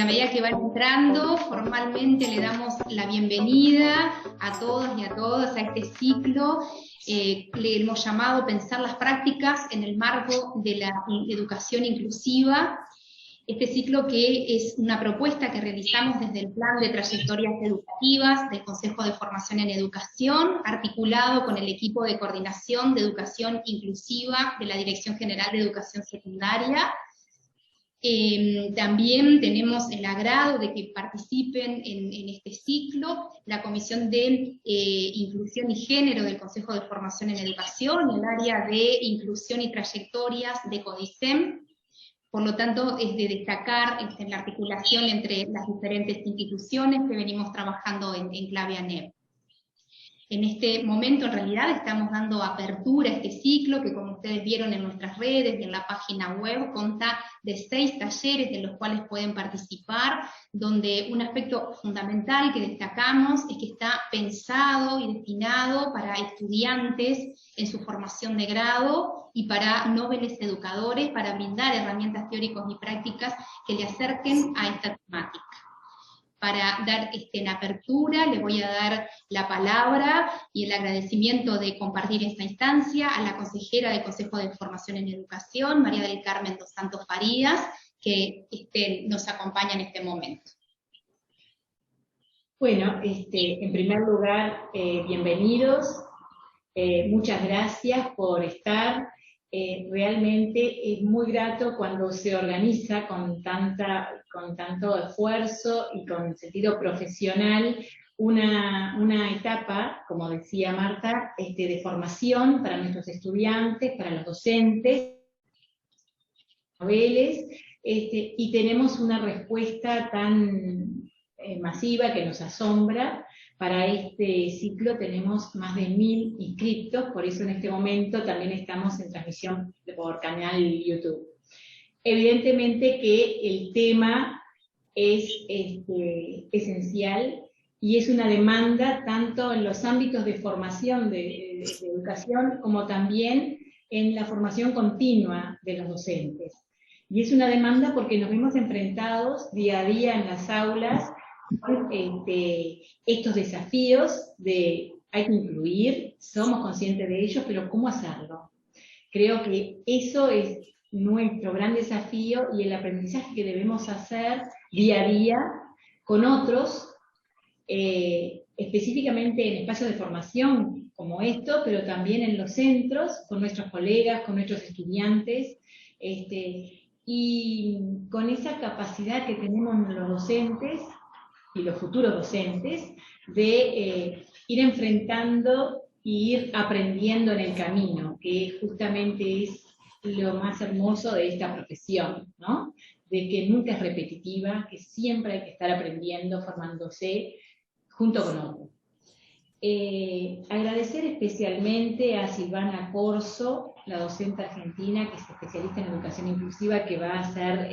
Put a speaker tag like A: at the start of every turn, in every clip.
A: medida que van entrando, formalmente le damos la bienvenida a todos y a todas a este ciclo. Le hemos llamado Pensar las prácticas en el marco de la educación inclusiva. Este ciclo que es una propuesta que realizamos desde el Plan de Trayectorias Educativas del Consejo de Formación en Educación, articulado con el equipo de coordinación de educación inclusiva de la Dirección General de Educación Secundaria. También tenemos el agrado de que participen en este ciclo la Comisión de Inclusión y Género del Consejo de Formación en Educación, el área de Inclusión y Trayectorias de CODICEM. Por lo tanto, es de destacar la articulación entre las diferentes instituciones que venimos trabajando en clave ANEP. En este momento, en realidad, estamos dando apertura a este ciclo, que como ustedes vieron en nuestras redes y en la página web, consta de 6 talleres de los cuales pueden participar, donde un aspecto fundamental que destacamos es que está pensado y destinado para estudiantes en su formación de grado y para noveles educadores, para brindar herramientas teóricas y prácticas que le acerquen a esta temática. Para dar en apertura, le voy a dar la palabra y el agradecimiento de compartir esta instancia a la consejera del Consejo de Formación en Educación, María del Carmen dos Santos Farías, que nos acompaña en este momento.
B: Bueno, en primer lugar, bienvenidos, muchas gracias por estar. Realmente es muy grato cuando se organiza con tanto esfuerzo y con sentido profesional una etapa, como decía Marta, de formación para nuestros estudiantes, para los docentes, noveles, y tenemos una respuesta tan masiva que nos asombra. Para este ciclo tenemos más de 1000 inscriptos, por eso en este momento también estamos en transmisión por canal YouTube. Evidentemente que el tema es esencial y es una demanda tanto en los ámbitos de formación de educación como también en la formación continua de los docentes. Y es una demanda porque nos vemos enfrentados día a día en las aulas estos desafíos de hay que incluir, somos conscientes de ellos, pero ¿cómo hacerlo? Creo que eso es nuestro gran desafío y el aprendizaje que debemos hacer día a día con otros, específicamente en espacios de formación como esto, pero también en los centros, con nuestros colegas, con nuestros estudiantes, y con esa capacidad que tenemos los docentes y los futuros docentes, de ir enfrentando e ir aprendiendo en el camino, que justamente es lo más hermoso de esta profesión, ¿no? De que nunca es repetitiva, que siempre hay que estar aprendiendo, formándose junto con otros. Agradecer especialmente a Silvana Corso, la docente argentina, que es especialista en educación inclusiva, que va a hacer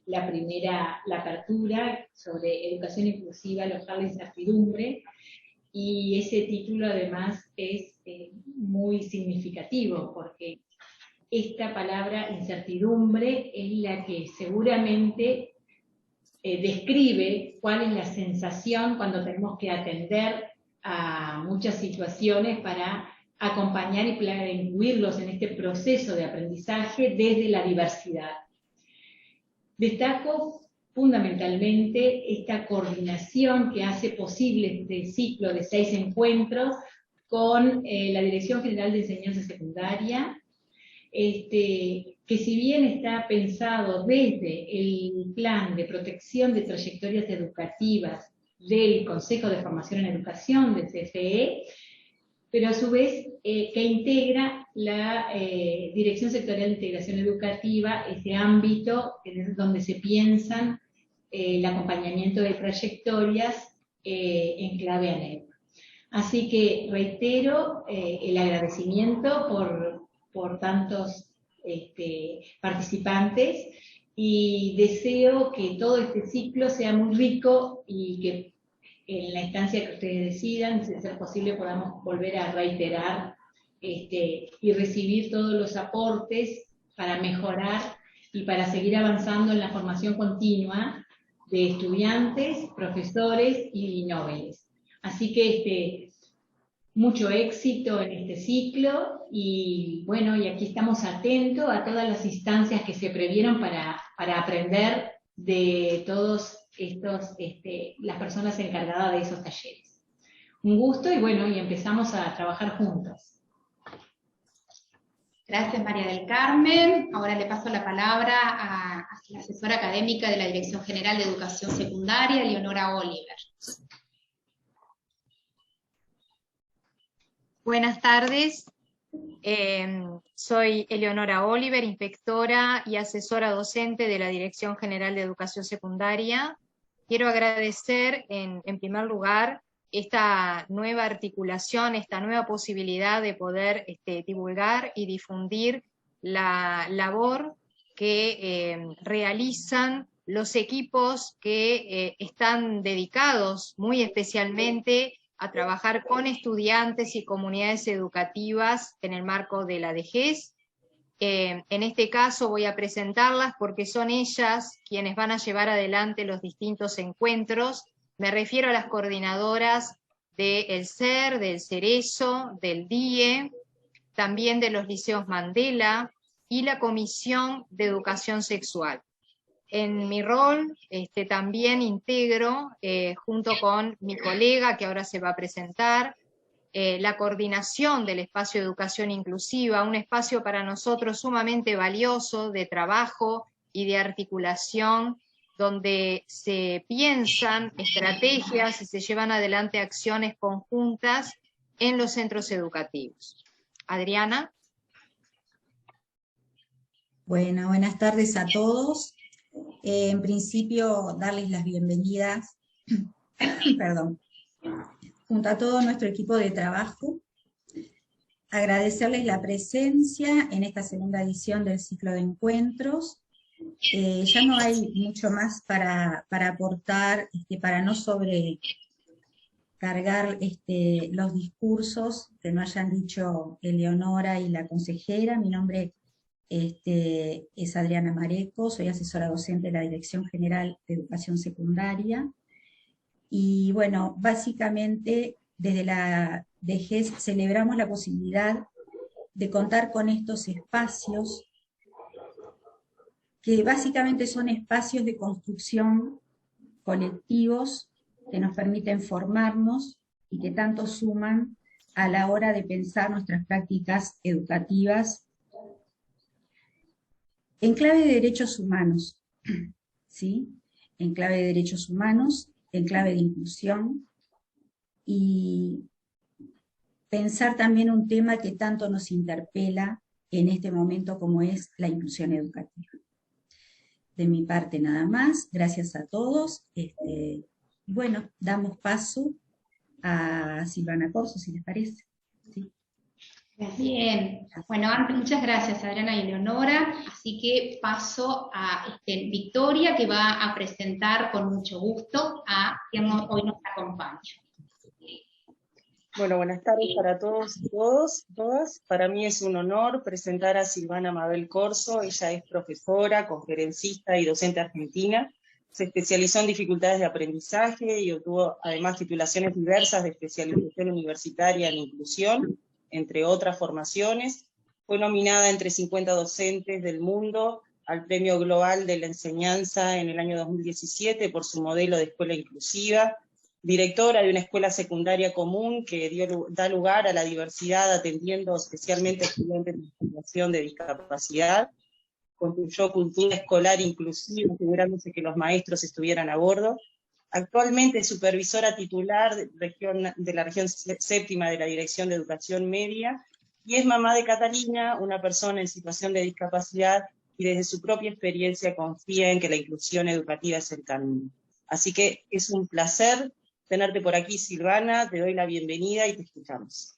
B: la apertura sobre educación inclusiva, alojar la incertidumbre, y ese título además es muy significativo, porque esta palabra incertidumbre es la que seguramente describe cuál es la sensación cuando tenemos que atender a muchas situaciones para acompañar y para incluirlos en este proceso de aprendizaje desde la diversidad. Destaco fundamentalmente esta coordinación que hace posible este ciclo de 6 encuentros con la Dirección General de Enseñanza Secundaria, que si bien está pensado desde el Plan de Protección de Trayectorias Educativas del Consejo de Formación en Educación, del CFE, pero a su vez que integra la Dirección Sectorial de Integración Educativa, ese ámbito donde se piensan el acompañamiento de trayectorias en clave ANEP. Así que reitero el agradecimiento por tantos participantes y deseo que todo este ciclo sea muy rico y que en la instancia que ustedes decidan, si es posible, podamos volver a reiterar y recibir todos los aportes para mejorar y para seguir avanzando en la formación continua de estudiantes, profesores y noveles. Así que mucho éxito en este ciclo y bueno, y aquí estamos atentos a todas las instancias que se previeron para aprender de todos estos, las personas encargadas de esos talleres. Un gusto y bueno, y empezamos a trabajar juntos.
A: Gracias, María del Carmen. Ahora le paso la palabra a la asesora académica de la Dirección General de Educación Secundaria, Eleonora Oliver.
C: Buenas tardes, soy Eleonora Oliver, inspectora y asesora docente de la Dirección General de Educación Secundaria. Quiero agradecer en primer lugar esta nueva articulación, esta nueva posibilidad de poder divulgar y difundir la labor que realizan los equipos que están dedicados muy especialmente a trabajar con estudiantes y comunidades educativas en el marco de la DGES. En este caso voy a presentarlas porque son ellas quienes van a llevar adelante los distintos encuentros. Me refiero a las coordinadoras del CER, del CERESO, del DIE, también de los liceos Mandela y la Comisión de Educación Sexual. En mi rol también integro, junto con mi colega que ahora se va a presentar, la coordinación del espacio de educación inclusiva, un espacio para nosotros sumamente valioso de trabajo y de articulación, donde se piensan estrategias y se llevan adelante acciones conjuntas en los centros educativos. Adriana.
D: Bueno, buenas tardes a todos. En principio, darles las bienvenidas, perdón, junto a todo nuestro equipo de trabajo, agradecerles la presencia en esta segunda edición del ciclo de encuentros. Ya no hay mucho más para aportar, para no sobrecargar los discursos que no hayan dicho Eleonora y la consejera. Mi nombre es Adriana Mareco, soy asesora docente de la Dirección General de Educación Secundaria. Y bueno, básicamente desde la DGES celebramos la posibilidad de contar con estos espacios, que básicamente son espacios de construcción colectivos que nos permiten formarnos y que tanto suman a la hora de pensar nuestras prácticas educativas en clave de derechos humanos, ¿sí? En clave de derechos humanos, en clave de inclusión, y pensar también un tema que tanto nos interpela en este momento como es la inclusión educativa. De mi parte nada más, gracias a todos. Bueno, damos paso a Silvana Corso, si les parece. ¿Sí?
A: Bien, bueno, antes muchas gracias Adriana y Eleonora, así que paso a Victoria, que va a presentar con mucho gusto a quien hoy nos acompaña.
E: Bueno, buenas tardes para todos y todas. Para mí es un honor presentar a Silvana Mabel Corso. Ella es profesora, conferencista y docente argentina. Se especializó en dificultades de aprendizaje y obtuvo además titulaciones diversas de especialización universitaria en inclusión, entre otras formaciones. Fue nominada entre 50 docentes del mundo al Premio Global de la Enseñanza en el año 2017 por su modelo de escuela inclusiva, directora de una escuela secundaria común que da lugar a la diversidad atendiendo especialmente a estudiantes en situación de discapacidad, construyó cultura escolar inclusiva, asegurándose que los maestros estuvieran a bordo. Actualmente es supervisora titular de la región séptima de la Dirección de Educación Media, y es mamá de Catalina, una persona en situación de discapacidad, y desde su propia experiencia confía en que la inclusión educativa es el camino. Así que es un placer tenerte por aquí, Silvana, te doy la bienvenida y te escuchamos.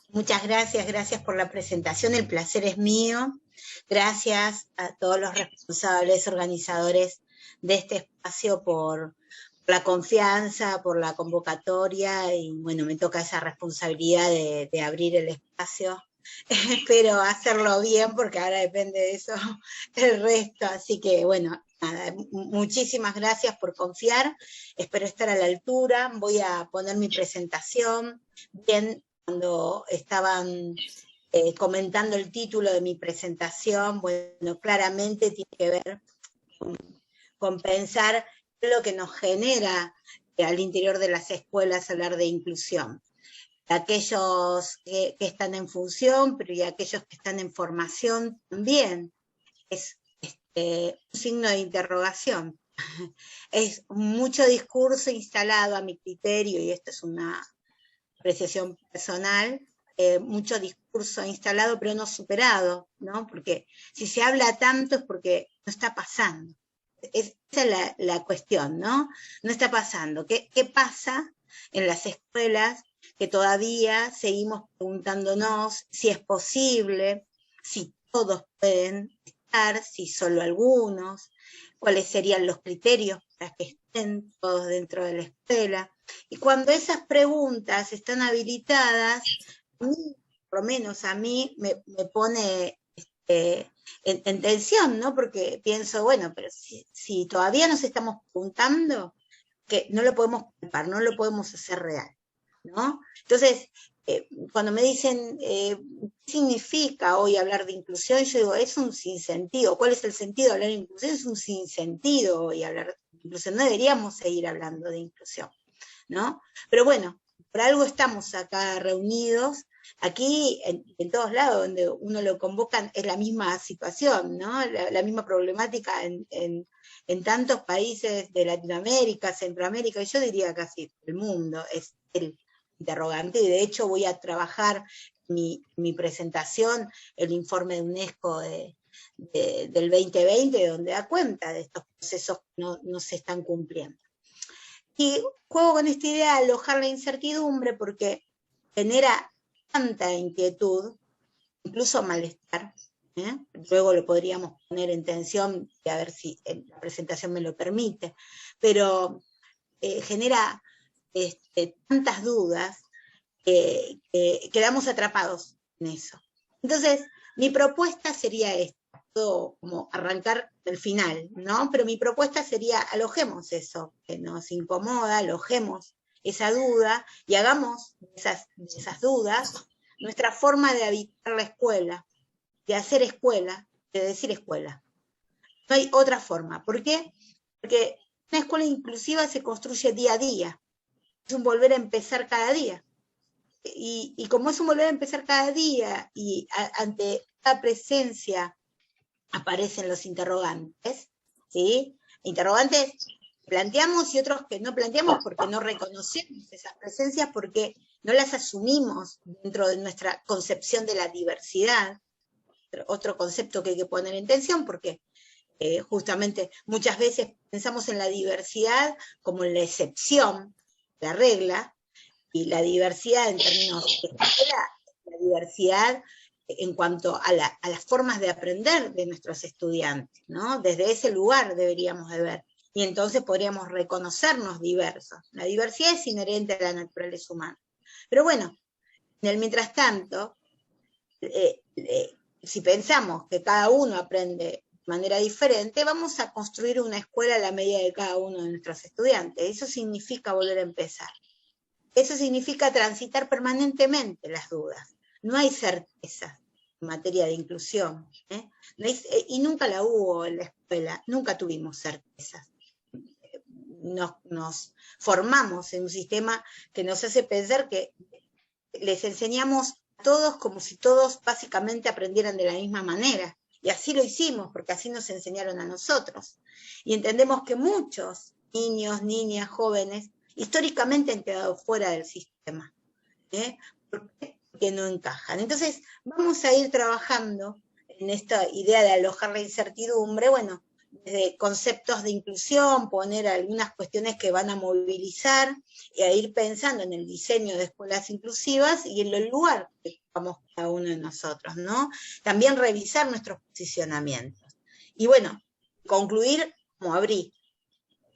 F: Muchas gracias, gracias por la presentación, el placer es mío. Gracias a todos los responsables, organizadores de este espacio por la confianza, por la convocatoria, y bueno, me toca esa responsabilidad de abrir el espacio. Espero hacerlo bien porque ahora depende de eso el resto, así que bueno, nada, muchísimas gracias por confiar, espero estar a la altura, voy a poner mi presentación. Bien, cuando estaban comentando el título de mi presentación, bueno, claramente tiene que ver con pensar lo que nos genera al interior de las escuelas hablar de inclusión. Aquellos que están en función, pero y aquellos que están en formación también, es un signo de interrogación. Es mucho discurso instalado a mi criterio, y esto es una apreciación personal, mucho discurso instalado pero no superado, ¿no? Porque si se habla tanto es porque no está pasando. Esa es la cuestión, ¿no? No está pasando. ¿Qué pasa en las escuelas que todavía seguimos preguntándonos si es posible, si todos pueden estar, si solo algunos, cuáles serían los criterios para que estén todos dentro de la escuela? Y cuando esas preguntas están habilitadas, a mí, por lo menos a mí, me pone en tensión, ¿no? Porque pienso, bueno, pero si todavía nos estamos preguntando, que no lo podemos palpar, no lo podemos hacer real, ¿no? Entonces, cuando me dicen, ¿qué significa hoy hablar de inclusión? Yo digo, es un sinsentido. ¿Cuál es el sentido de hablar de inclusión? Es un sinsentido hoy hablar de inclusión. No deberíamos seguir hablando de inclusión, ¿no? Pero bueno, por algo estamos acá reunidos. Aquí, en todos lados donde uno lo convocan, es la misma situación, ¿no? La misma problemática en tantos países de Latinoamérica, Centroamérica, y yo diría casi el mundo, es el interrogante. Y de hecho voy a trabajar mi presentación, el informe de UNESCO del 2020, donde da cuenta de estos procesos que no se están cumpliendo. Y juego con esta idea de alojar la incertidumbre porque genera tanta inquietud, incluso malestar, luego lo podríamos poner en tensión y a ver si la presentación me lo permite, pero genera tantas dudas que quedamos atrapados en eso. Entonces, mi propuesta sería esta, todo como arrancar del final, ¿no? Pero mi propuesta sería, alojemos eso que nos incomoda, alojemos esa duda y hagamos de esas dudas nuestra forma de habitar la escuela, de hacer escuela, de decir escuela. No hay otra forma. ¿Por qué? Porque una escuela inclusiva se construye día a día. Es un volver a empezar cada día. Y como es un volver a empezar cada día, y ante la presencia aparecen los interrogantes, ¿sí? Interrogantes que planteamos y otros que no planteamos porque no reconocemos esas presencias, porque no las asumimos dentro de nuestra concepción de la diversidad. Otro concepto que hay que poner en tensión, porque justamente muchas veces pensamos en la diversidad como en la excepción, la regla, y la diversidad en términos de escuela, la diversidad en cuanto a las formas de aprender de nuestros estudiantes, ¿no? Desde ese lugar deberíamos de ver, y entonces podríamos reconocernos diversos. La diversidad es inherente a la naturaleza humana. Pero bueno, en el mientras tanto, si pensamos que cada uno aprende de manera diferente, vamos a construir una escuela a la medida de cada uno de nuestros estudiantes. Eso significa volver a empezar. Eso significa transitar permanentemente las dudas. No hay certezas en materia de inclusión, no hay, y nunca la hubo en la escuela, nunca tuvimos certezas. Nos formamos en un sistema que nos hace pensar que les enseñamos a todos como si todos básicamente aprendieran de la misma manera. Y así lo hicimos, porque así nos enseñaron a nosotros. Y entendemos que muchos niños, niñas, jóvenes, históricamente han quedado fuera del sistema, porque no encajan. Entonces, vamos a ir trabajando en esta idea de alojar la incertidumbre, bueno, desde conceptos de inclusión, poner algunas cuestiones que van a movilizar, y a ir pensando en el diseño de escuelas inclusivas y en el lugar que ocupamos cada uno de nosotros, ¿no? También revisar nuestros posicionamientos. Y bueno, concluir como abrí,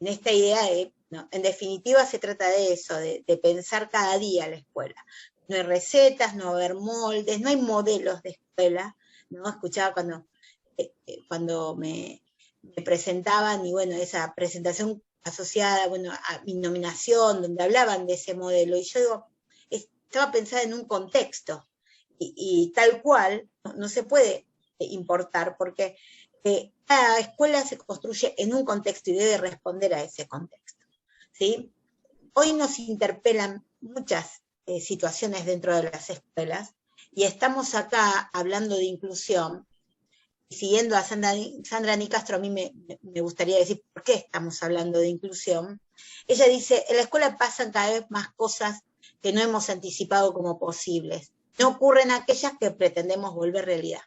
F: en esta idea de, no, en definitiva se trata de eso, de pensar cada día la escuela. No hay recetas, no va a haber moldes, no hay modelos de escuela, ¿no? Escuchaba cuando me me presentaban, y bueno, esa presentación asociada, bueno, a mi nominación, donde hablaban de ese modelo, y yo digo, estaba pensada en un contexto, y tal cual no se puede importar, porque cada escuela se construye en un contexto y debe responder a ese contexto, ¿sí? Hoy nos interpelan muchas situaciones dentro de las escuelas, y estamos acá hablando de inclusión, y siguiendo a Sandra Nicastro, a mí me gustaría decir por qué estamos hablando de inclusión. Ella dice, en la escuela pasan cada vez más cosas que no hemos anticipado como posibles. No ocurren aquellas que pretendemos volver realidad.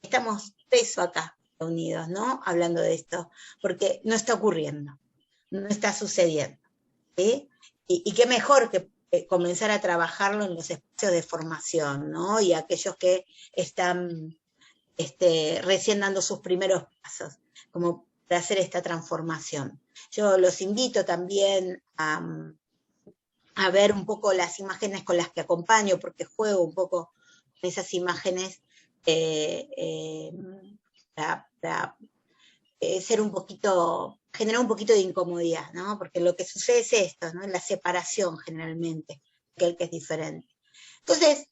F: Estamos eso acá reunidos, ¿no? Hablando de esto, porque no está ocurriendo, no está sucediendo, ¿sí? Y qué mejor que comenzar a trabajarlo en los espacios de formación, ¿no? Y aquellos que están recién dando sus primeros pasos, como para hacer esta transformación. Yo los invito también a ver un poco las imágenes con las que acompaño, porque juego un poco con esas imágenes para ser un poquito, generar un poquito de incomodidad, ¿no? Porque lo que sucede es esto, ¿no? La separación generalmente, aquel que es diferente. Entonces,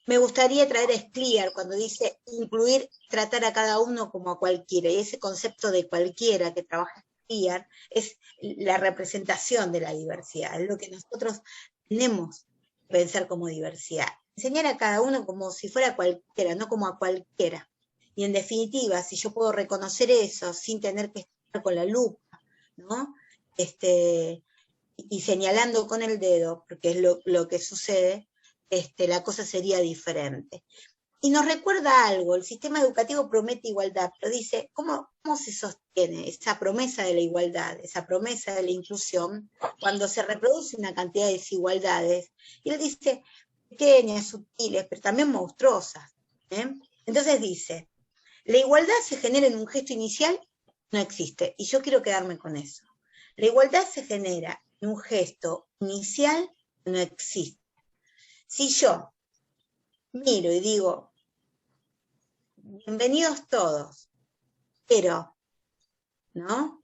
F: me gustaría traer a Scliar cuando dice incluir, tratar a cada uno como a cualquiera, y ese concepto de cualquiera que trabaja Scliar es la representación de la diversidad, es lo que nosotros tenemos que pensar como diversidad. Enseñar a cada uno como si fuera cualquiera, no como a cualquiera. Y en definitiva, si yo puedo reconocer eso sin tener que estar con la lupa, ¿no? Y señalando con el dedo, porque es lo que sucede, la cosa sería diferente. Y nos recuerda algo, el sistema educativo promete igualdad, pero dice, ¿cómo se sostiene esa promesa de la igualdad, esa promesa de la inclusión, cuando se reproduce una cantidad de desigualdades? Y él dice, pequeñas, sutiles, pero también monstruosas, ¿eh? Entonces dice, la igualdad se genera en un gesto inicial, no existe, y yo quiero quedarme con eso. La igualdad se genera en un gesto inicial, no existe. Si yo miro y digo, bienvenidos todos, pero, ¿no?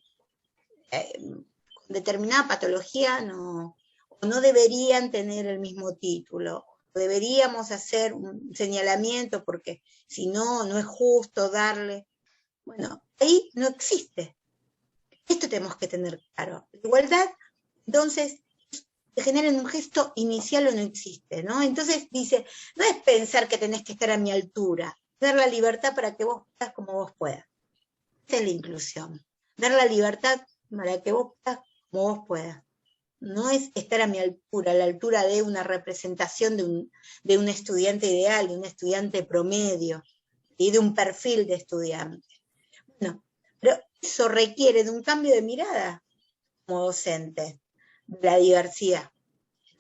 F: Con determinada patología no deberían tener el mismo título, deberíamos hacer un señalamiento porque si no, no es justo darle. Bueno, ahí no existe. Esto tenemos que tener claro. La igualdad, entonces, se genera en un gesto inicial o no existe, ¿no? Entonces dice, no es pensar que tenés que estar a mi altura, dar la libertad para que vos puedas como vos puedas. Esa es la inclusión. Dar la libertad para que vos puedas como vos puedas. No es estar a mi altura, a la altura de una representación de un estudiante ideal, de un estudiante promedio, y de un perfil de estudiante. Bueno, pero eso requiere de un cambio de mirada como docente, de la diversidad.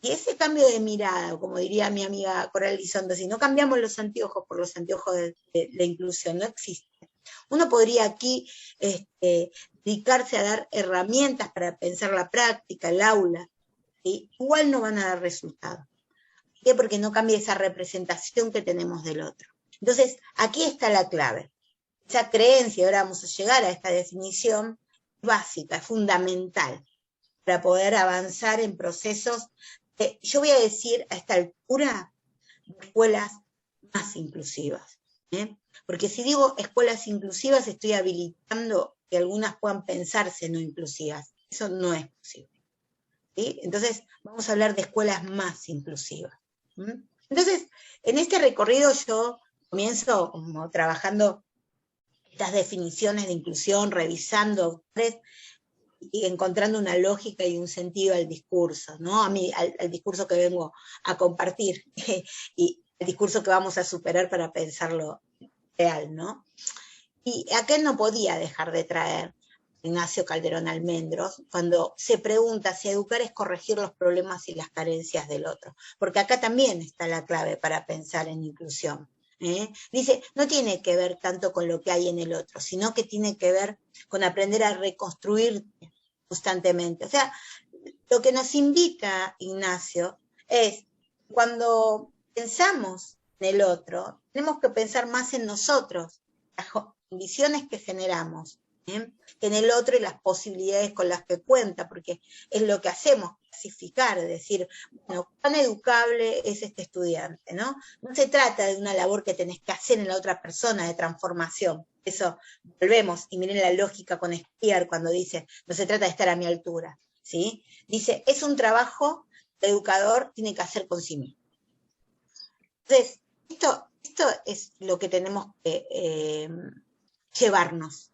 F: Y ese cambio de mirada, como diría mi amiga Coral Lizondo, si no cambiamos los anteojos por los anteojos de la inclusión, no existe. Uno podría aquí dedicarse a dar herramientas para pensar la práctica, el aula, ¿sí? Igual no van a dar resultado. ¿Por qué? Porque no cambia esa representación que tenemos del otro. Entonces, aquí está la clave. Esa creencia, ahora vamos a llegar a esta definición, básica, fundamental, para poder avanzar en procesos, yo voy a decir a esta altura, escuelas más inclusivas. Porque si digo escuelas inclusivas, estoy habilitando que algunas puedan pensarse no inclusivas. Eso no es posible. ¿Sí? Entonces, vamos a hablar de escuelas más inclusivas. Entonces, en este recorrido yo comienzo como trabajando estas definiciones de inclusión, revisando autores y encontrando una lógica y un sentido al discurso, ¿no? A mí, al discurso que vengo a compartir y el discurso que vamos a superar para pensarlo real, ¿no? Y aquel no podía dejar de traer Ignacio Calderón Almendros cuando se pregunta si educar es corregir los problemas y las carencias del otro, porque acá también está la clave para pensar en inclusión. Dice, no tiene que ver tanto con lo que hay en el otro, sino que tiene que ver con aprender a reconstruirte constantemente. O sea, lo que nos invita Ignacio es, cuando pensamos en el otro, tenemos que pensar más en nosotros, las condiciones que generamos en el otro y las posibilidades con las que cuenta, porque es lo que hacemos, clasificar, decir, bueno, cuán educable es este estudiante, ¿no? No se trata de una labor que tenés que hacer en la otra persona de transformación. Eso, volvemos, y miren la lógica con Speer cuando dice, no se trata de estar a mi altura, ¿sí? Dice, es un trabajo que el educador tiene que hacer con sí mismo. Entonces, esto es lo que tenemos que llevarnos.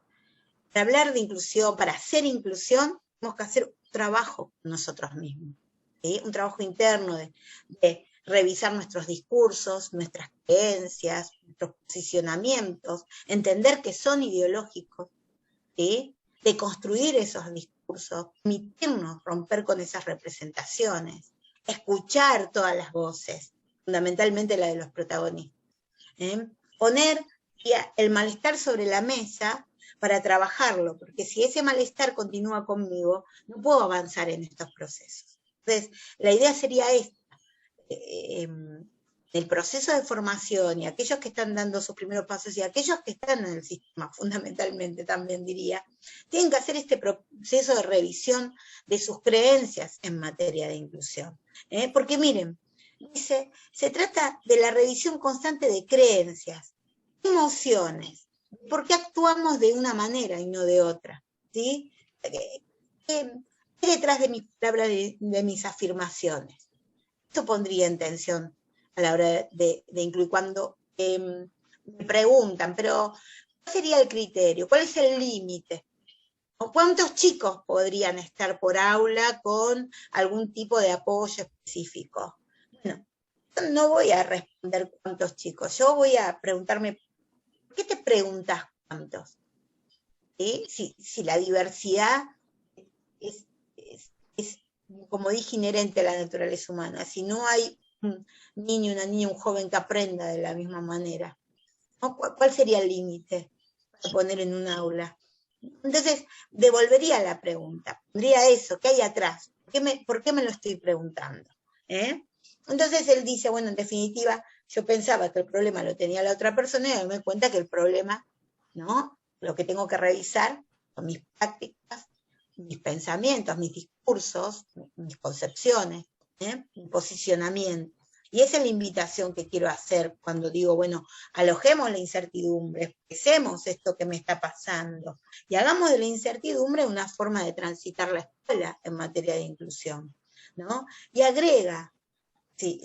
F: Para hablar de inclusión, para hacer inclusión, tenemos que hacer un trabajo con nosotros mismos, ¿sí? Un trabajo interno de revisar nuestros discursos, nuestras creencias, nuestros posicionamientos, entender que son ideológicos, ¿sí? De construir esos discursos, permitirnos romper con esas representaciones, escuchar todas las voces, fundamentalmente la de los protagonistas, poner el malestar sobre la mesa para trabajarlo, porque si ese malestar continúa conmigo, no puedo avanzar en estos procesos. Entonces, la idea sería esta, el proceso de formación y aquellos que están dando sus primeros pasos y aquellos que están en el sistema, fundamentalmente también diría, tienen que hacer este proceso de revisión de sus creencias en materia de inclusión. Porque miren, dice, se trata de la revisión constante de creencias, emociones, ¿por qué actuamos de una manera y no de otra? ¿Sí? ¿Qué detrás de mis palabras, de mis afirmaciones? Esto pondría en tensión a la hora de incluir. Cuando me preguntan, pero ¿cuál sería el criterio? ¿Cuál es el límite? ¿O cuántos chicos podrían estar por aula con algún tipo de apoyo específico? Bueno, no voy a responder cuántos chicos, yo voy a preguntarme, ¿por qué te preguntas cuántos? ¿Sí? Si la diversidad es, como dije, inherente a la naturaleza humana, si no hay un niño, una niña, un joven que aprenda de la misma manera, ¿no? ¿Cuál sería el límite para poner en un aula? Entonces, devolvería la pregunta, pondría eso, ¿qué hay atrás? ¿Por qué me lo estoy preguntando? Entonces él dice, bueno, en definitiva, yo pensaba que el problema lo tenía la otra persona y me doy cuenta que el problema, ¿no? Lo que tengo que revisar son mis prácticas, mis pensamientos, mis discursos, mis concepciones, mi posicionamiento. Y esa es la invitación que quiero hacer cuando digo, bueno, alojemos la incertidumbre, expresemos esto que me está pasando y hagamos de la incertidumbre una forma de transitar la escuela en materia de inclusión, ¿no? Y agrega, sí,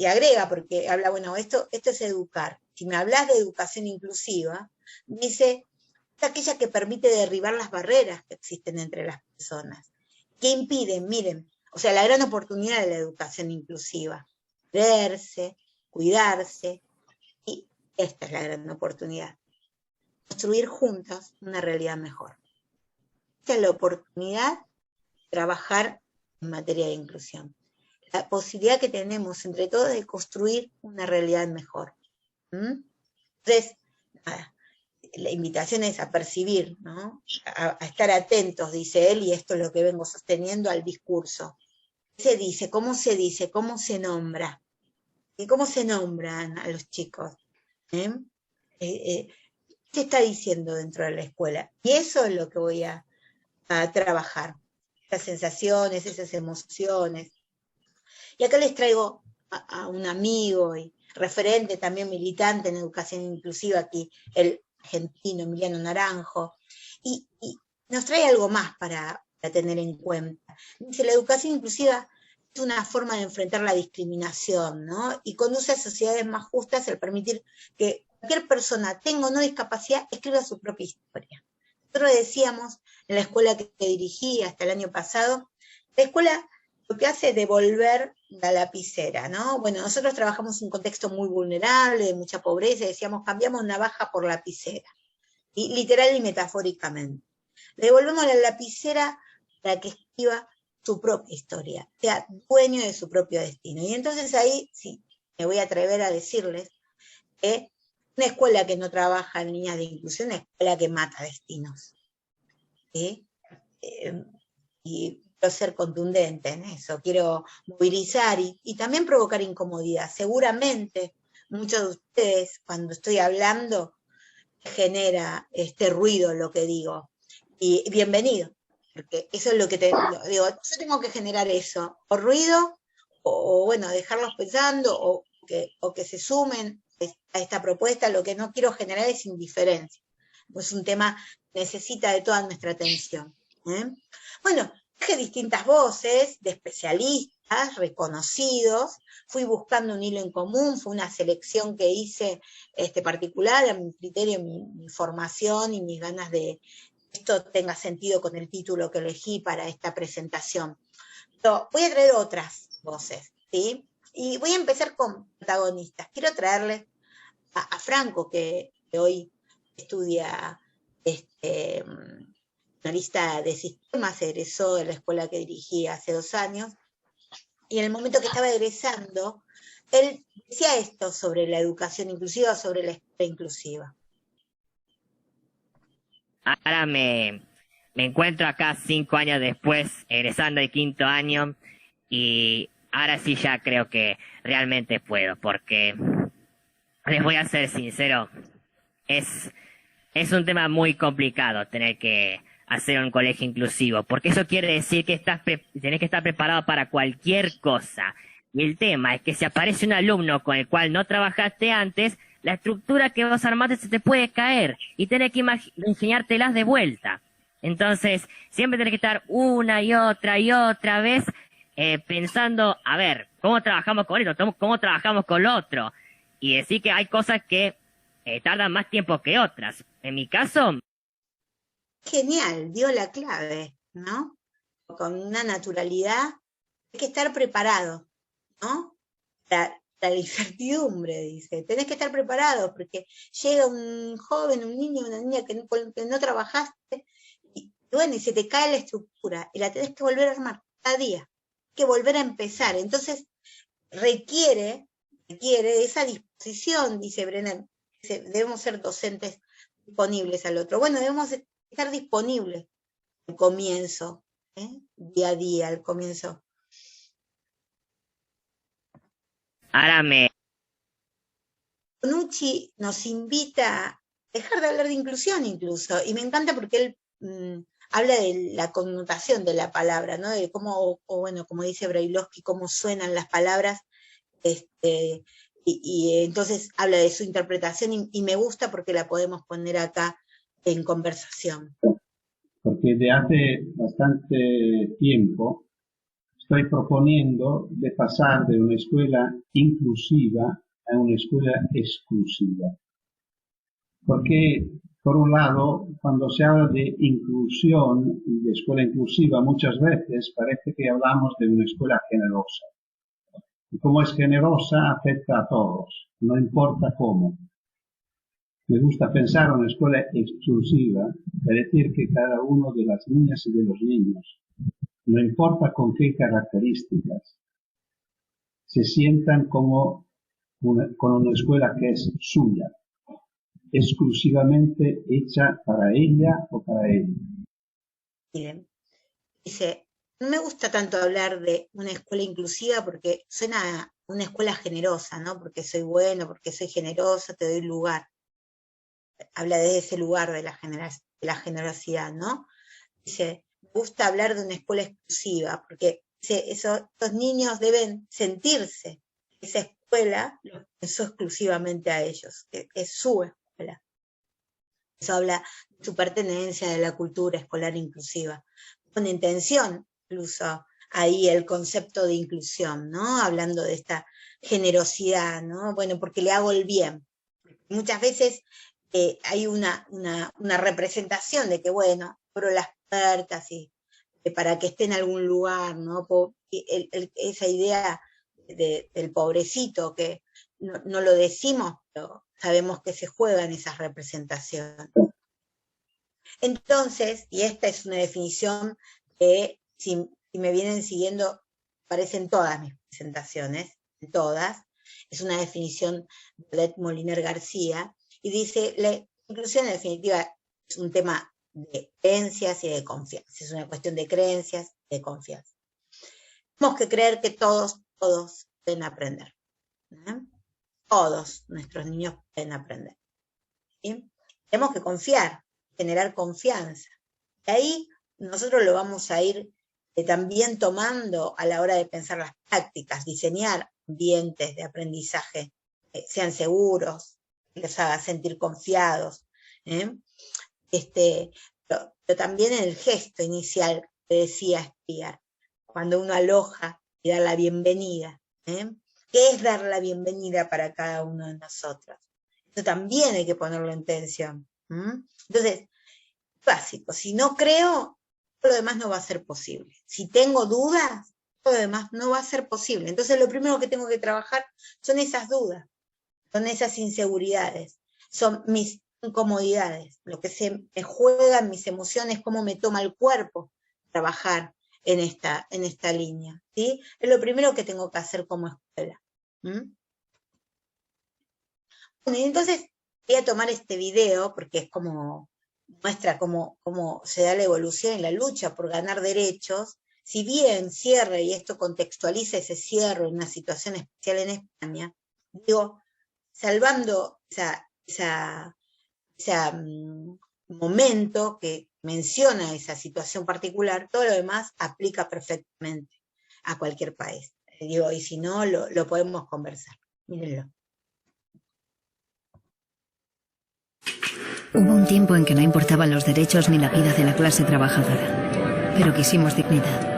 F: porque habla, bueno, esto es educar. Si me hablas de educación inclusiva, dice, es aquella que permite derribar las barreras que existen entre las personas. ¿Qué impiden? Miren, o sea, la gran oportunidad de la educación inclusiva. Verse, cuidarse, y esta es la gran oportunidad. Construir juntos una realidad mejor. Esta es la oportunidad de trabajar en materia de inclusión. La posibilidad que tenemos entre todos de construir una realidad mejor. Entonces, nada, la invitación es a percibir, ¿no? A estar atentos, dice él, y esto es lo que vengo sosteniendo, al discurso. ¿Qué se dice? ¿Cómo se dice? ¿Cómo se nombra? ¿Y cómo se nombran a los chicos? ¿Qué se está diciendo dentro de la escuela? Y eso es lo que voy a trabajar. Esas sensaciones, esas emociones. Y acá les traigo a un amigo y referente también militante en educación inclusiva aquí, el argentino Emiliano Naranjo, y nos trae algo más para tener en cuenta. Dice, la educación inclusiva es una forma de enfrentar la discriminación, ¿no? Y conduce a sociedades más justas al permitir que cualquier persona, tenga o no discapacidad, escriba su propia historia. Nosotros decíamos en la escuela que dirigí hasta el año pasado, la escuela lo que hace es devolver la lapicera, ¿no? Bueno, nosotros trabajamos en un contexto muy vulnerable, de mucha pobreza, y decíamos, cambiamos navaja por lapicera, y literal y metafóricamente. Devolvemos la lapicera para que escriba su propia historia, sea dueño de su propio destino. Y entonces ahí, sí, me voy a atrever a decirles que una escuela que no trabaja en líneas de inclusión es una escuela que mata destinos. ¿Sí? Y quiero ser contundente en eso, quiero movilizar y también provocar incomodidad. Seguramente muchos de ustedes, cuando estoy hablando, genera este ruido lo que digo. y bienvenido, porque eso es lo que te digo, yo tengo que generar eso, o ruido, o bueno, dejarlos pensando, o que se sumen a esta propuesta. Lo que no quiero generar es indiferencia, es un tema que necesita de toda nuestra atención. Bueno, traje distintas voces de especialistas reconocidos, fui buscando un hilo en común, fue una selección que hice particular, a mi criterio, mi formación y mis ganas de que esto tenga sentido con el título que elegí para esta presentación. Pero voy a traer otras voces, ¿sí? Y voy a empezar con protagonistas. Quiero traerles a Franco, que hoy estudia analista de sistemas, egresó de la escuela que dirigí hace 2 años, y en el momento que estaba egresando, él decía esto sobre la educación inclusiva, sobre la escuela inclusiva.
G: Ahora me encuentro acá 5 años después, egresando de 5º año, y ahora sí ya creo que realmente puedo, porque les voy a ser sincero, es un tema muy complicado tener que hacer un colegio inclusivo, porque eso quiere decir que tenés que estar preparado para cualquier cosa. Y el tema es que si aparece un alumno con el cual no trabajaste antes, la estructura que vos armaste se te puede caer y tenés que ingeniártelas de vuelta. Entonces, siempre tenés que estar una y otra vez pensando, a ver, ¿cómo trabajamos con esto? ¿Cómo trabajamos con lo otro? Y decir que hay cosas que tardan más tiempo que otras. En mi caso...
F: Genial, dio la clave, ¿no? Con una naturalidad, hay que estar preparado, ¿no? Para la incertidumbre, dice. Tenés que estar preparado, porque llega un joven, un niño, una niña que no trabajaste, y bueno, y se te cae la estructura, y la tenés que volver a armar cada día, hay que volver a empezar. Entonces, requiere esa disposición, dice Brennan, debemos ser docentes disponibles al otro. Bueno, debemos estar disponibles al comienzo, día a día, al comienzo. Bonucci nos invita a dejar de hablar de inclusión incluso, y me encanta porque él habla de la connotación de la palabra, ¿no? De cómo, bueno, como dice Brailovsky, cómo suenan las palabras, y entonces habla de su interpretación, y me gusta porque la podemos poner acá en conversación.
H: Porque de hace bastante tiempo estoy proponiendo de pasar de una escuela inclusiva a una escuela exclusiva. Porque, por un lado, cuando se habla de inclusión y de escuela inclusiva, muchas veces parece que hablamos de una escuela generosa. Y como es generosa, afecta a todos, no importa cómo. Me gusta pensar en una escuela exclusiva, es decir, que cada uno de las niñas y de los niños, no importa con qué características, se sientan como con una escuela que es suya, exclusivamente hecha para ella o para él.
F: Miren, dice, no me gusta tanto hablar de una escuela inclusiva porque suena a una escuela generosa, ¿no? Porque soy bueno, porque soy generosa, te doy lugar. Habla de ese lugar de la generosidad, ¿no? Dice, me gusta hablar de una escuela exclusiva, porque esos niños deben sentirse, esa escuela los pensó exclusivamente a ellos, es su escuela. Eso habla de su pertenencia, de la cultura escolar inclusiva. Con intención, incluso ahí el concepto de inclusión, ¿no? Hablando de esta generosidad, ¿no? Bueno, porque le hago el bien. Muchas veces hay una representación de que, bueno, abro las puertas y para que esté en algún lugar, ¿no? Esa idea del pobrecito que no lo decimos, pero sabemos que se juegan esas representaciones. Entonces, y esta es una definición que, si me vienen siguiendo, aparece en todas mis presentaciones, en todas, es una definición de Odette Moliner García, y dice, la inclusión en definitiva es un tema de creencias y de confianza, es una cuestión de creencias y de confianza. Tenemos que creer que todos pueden aprender. Todos nuestros niños pueden aprender. ¿Sí? Tenemos que confiar, generar confianza. Y ahí nosotros lo vamos a ir también tomando a la hora de pensar las prácticas, diseñar ambientes de aprendizaje, sean seguros, que los haga sentir confiados, pero también en el gesto inicial que decía espiar, cuando uno aloja y da la bienvenida. ¿Qué es dar la bienvenida para cada uno de nosotros? Eso también hay que ponerlo en tensión. Entonces, básico, si no creo, todo lo demás no va a ser posible. Si tengo dudas, todo lo demás no va a ser posible. Entonces lo primero que tengo que trabajar son esas dudas, son esas inseguridades, son mis incomodidades, lo que se me juega en mis emociones, cómo me toma el cuerpo trabajar en esta línea, ¿sí? Es lo primero que tengo que hacer como escuela. Bueno, y entonces voy a tomar este video porque es como muestra cómo se da la evolución y la lucha por ganar derechos. Si bien cierre, y esto contextualiza ese cierre en una situación especial en España, digo, salvando ese momento que menciona esa situación particular, todo lo demás aplica perfectamente a cualquier país. Digo, y si no, lo podemos conversar. Mírenlo.
I: Hubo un tiempo en que no importaban los derechos ni la vida de la clase trabajadora, pero quisimos dignidad.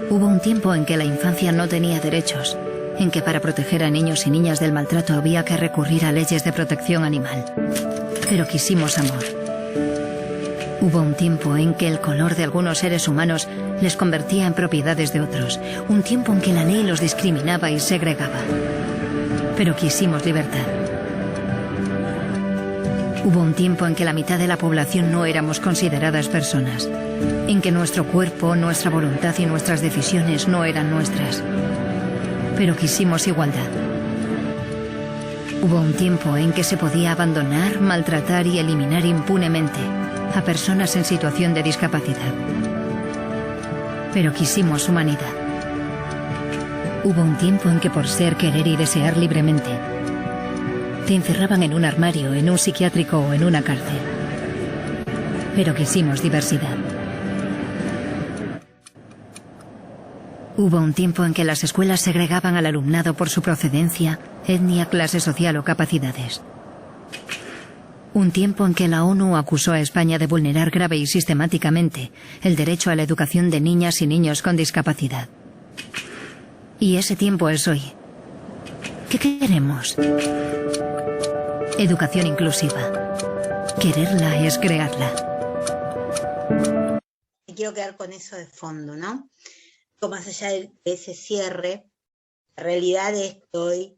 I: Hubo un tiempo en que la infancia no tenía derechos, en que para proteger a niños y niñas del maltrato había que recurrir a leyes de protección animal, pero quisimos amor. Hubo un tiempo en que el color de algunos seres humanos les convertía en propiedades de otros, un tiempo en que la ley los discriminaba y segregaba, pero quisimos libertad. Hubo un tiempo en que la mitad de la población no éramos consideradas personas, en que nuestro cuerpo, nuestra voluntad y nuestras decisiones no eran nuestras, pero quisimos igualdad. Hubo un tiempo en que se podía abandonar, maltratar y eliminar impunemente a personas en situación de discapacidad, pero quisimos humanidad. Hubo un tiempo en que por ser, querer y desear libremente, te encerraban en un armario, en un psiquiátrico o en una cárcel. Pero quisimos diversidad. Hubo un tiempo en que las escuelas segregaban al alumnado por su procedencia, etnia, clase social o capacidades. Un tiempo en que la ONU acusó a España de vulnerar grave y sistemáticamente el derecho a la educación de niñas y niños con discapacidad. Y ese tiempo es hoy. ¿Qué queremos? Educación inclusiva. Quererla es crearla.
F: Me quiero quedar con eso de fondo, ¿no? Más allá de ese cierre, la realidad es que hoy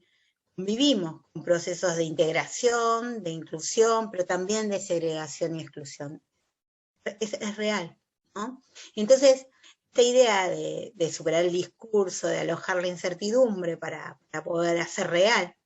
F: vivimos con procesos de integración, de inclusión, pero también de segregación y exclusión. Es real, ¿no? Entonces, esta idea de superar el discurso, de alojar la incertidumbre para poder hacer real,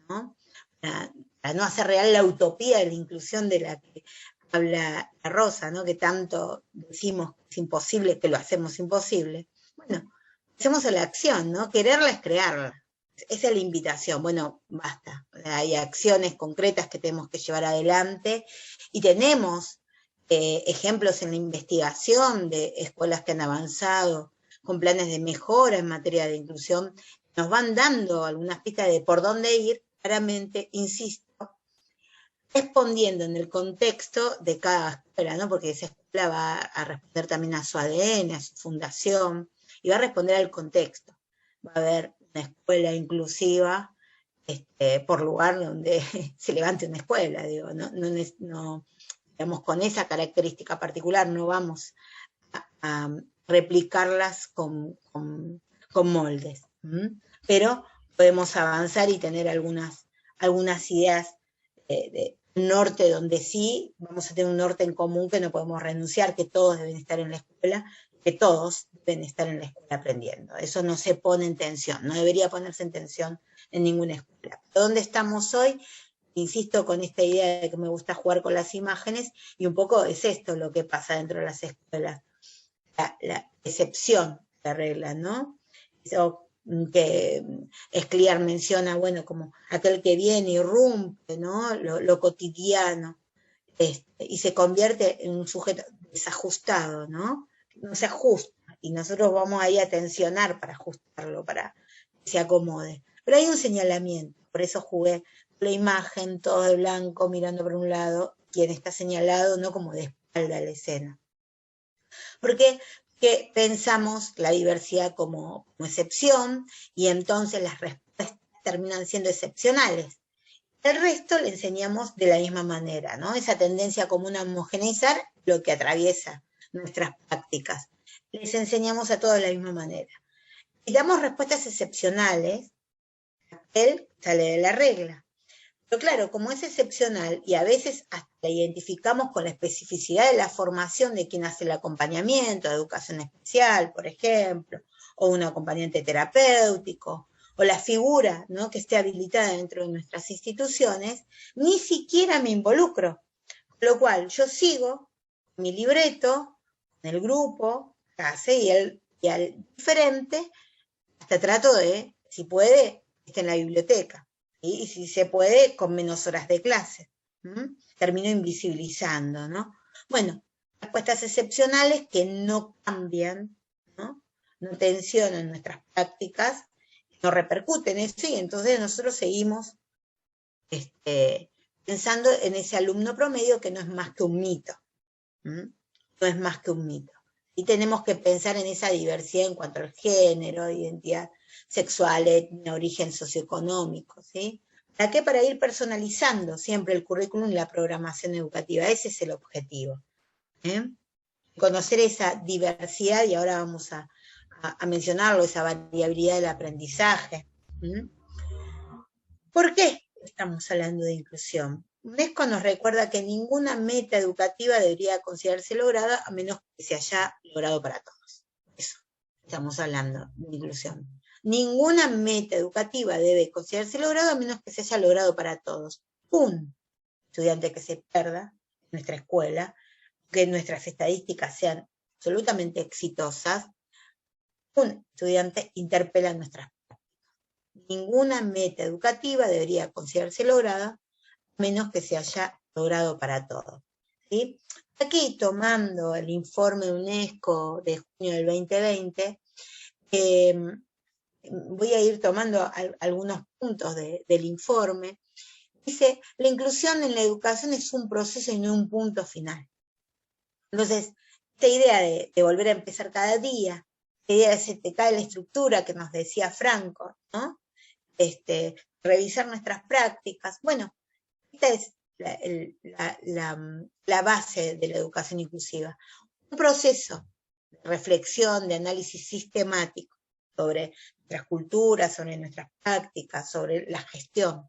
F: ¿no? Para no hacer real la utopía de la inclusión de la que habla la Rosa, ¿no? Que tanto decimos que es imposible, que lo hacemos imposible. Bueno, hacemos la acción, ¿no? Quererla es crearla. Esa es la invitación. Bueno, basta. Hay acciones concretas que tenemos que llevar adelante y tenemos ejemplos en la investigación de escuelas que han avanzado con planes de mejora en materia de inclusión. Nos van dando algunas pistas de por dónde ir, claramente, insisto, respondiendo en el contexto de cada escuela, ¿no? Porque esa escuela va a responder también a su ADN, a su fundación, y va a responder al contexto. Va a haber una escuela inclusiva por lugar donde se levante una escuela, digo, no, digamos, con esa característica particular no vamos a replicarlas con moldes, pero podemos avanzar y tener algunas ideas de norte donde sí vamos a tener un norte en común que no podemos renunciar, que todos deben estar en la escuela, que todos deben estar en la escuela aprendiendo. Eso no se pone en tensión, no debería ponerse en tensión en ninguna escuela. ¿Dónde estamos hoy? Insisto con esta idea de que me gusta jugar con las imágenes, y un poco es esto lo que pasa dentro de las escuelas. La excepción, la regla, ¿no? Eso que Escliar menciona, bueno, como aquel que viene y irrumpe, ¿no? Lo cotidiano. y se convierte en un sujeto desajustado, ¿no? No se ajusta, y nosotros vamos ahí a tensionar para ajustarlo, para que se acomode. Pero hay un señalamiento, por eso jugué la imagen, todo de blanco, mirando por un lado, quien está señalado, no como de espalda a la escena. Porque que pensamos la diversidad como excepción, y entonces las respuestas terminan siendo excepcionales. El resto le enseñamos de la misma manera, ¿no? Esa tendencia común a homogeneizar lo que atraviesa nuestras prácticas. Les enseñamos a todos de la misma manera. Y damos respuestas excepcionales, él sale de la regla. Pero claro, como es excepcional y a veces hasta la identificamos con la especificidad de la formación de quien hace el acompañamiento, de educación especial, por ejemplo, o un acompañante terapéutico, o la figura, ¿no?, que esté habilitada dentro de nuestras instituciones, ni siquiera me involucro. Con lo cual, yo sigo mi libreto, con el grupo, y al diferente, hasta trato de, si puede, esté en la biblioteca, ¿sí? Y si se puede, con menos horas de clase. Termino invisibilizando, ¿no? Bueno, respuestas excepcionales que no cambian, ¿no? No tensionan nuestras prácticas, no repercuten eso, y entonces nosotros seguimos pensando en ese alumno promedio que no es más que un mito. No es más que un mito. Y tenemos que pensar en esa diversidad en cuanto al género, identidad sexual, etnia, origen socioeconómico, ¿sí? ¿Para qué? Para ir personalizando siempre el currículum y la programación educativa. Ese es el objetivo. Conocer esa diversidad, y ahora vamos a mencionarlo, esa variabilidad del aprendizaje. ¿Por qué estamos hablando de inclusión? UNESCO nos recuerda que ninguna meta educativa debería considerarse lograda a menos que se haya logrado para todos. Eso, estamos hablando de inclusión. Ninguna meta educativa debe considerarse lograda a menos que se haya logrado para todos. Un estudiante que se pierda en nuestra escuela, que nuestras estadísticas sean absolutamente exitosas, un estudiante interpela nuestras prácticas. Ninguna meta educativa debería considerarse lograda a menos que se haya logrado para todos. ¿Sí? Aquí, tomando el informe UNESCO de junio del 2020, voy a ir tomando algunos puntos del informe. Dice, la inclusión en la educación es un proceso y no un punto final. Entonces, esta idea de volver a empezar cada día, la idea de se te cae la estructura que nos decía Franco, ¿no? Revisar nuestras prácticas. Bueno, esta es la base de la educación inclusiva. Un proceso de reflexión, de análisis sistemático sobre nuestras culturas, sobre nuestras prácticas, sobre la gestión,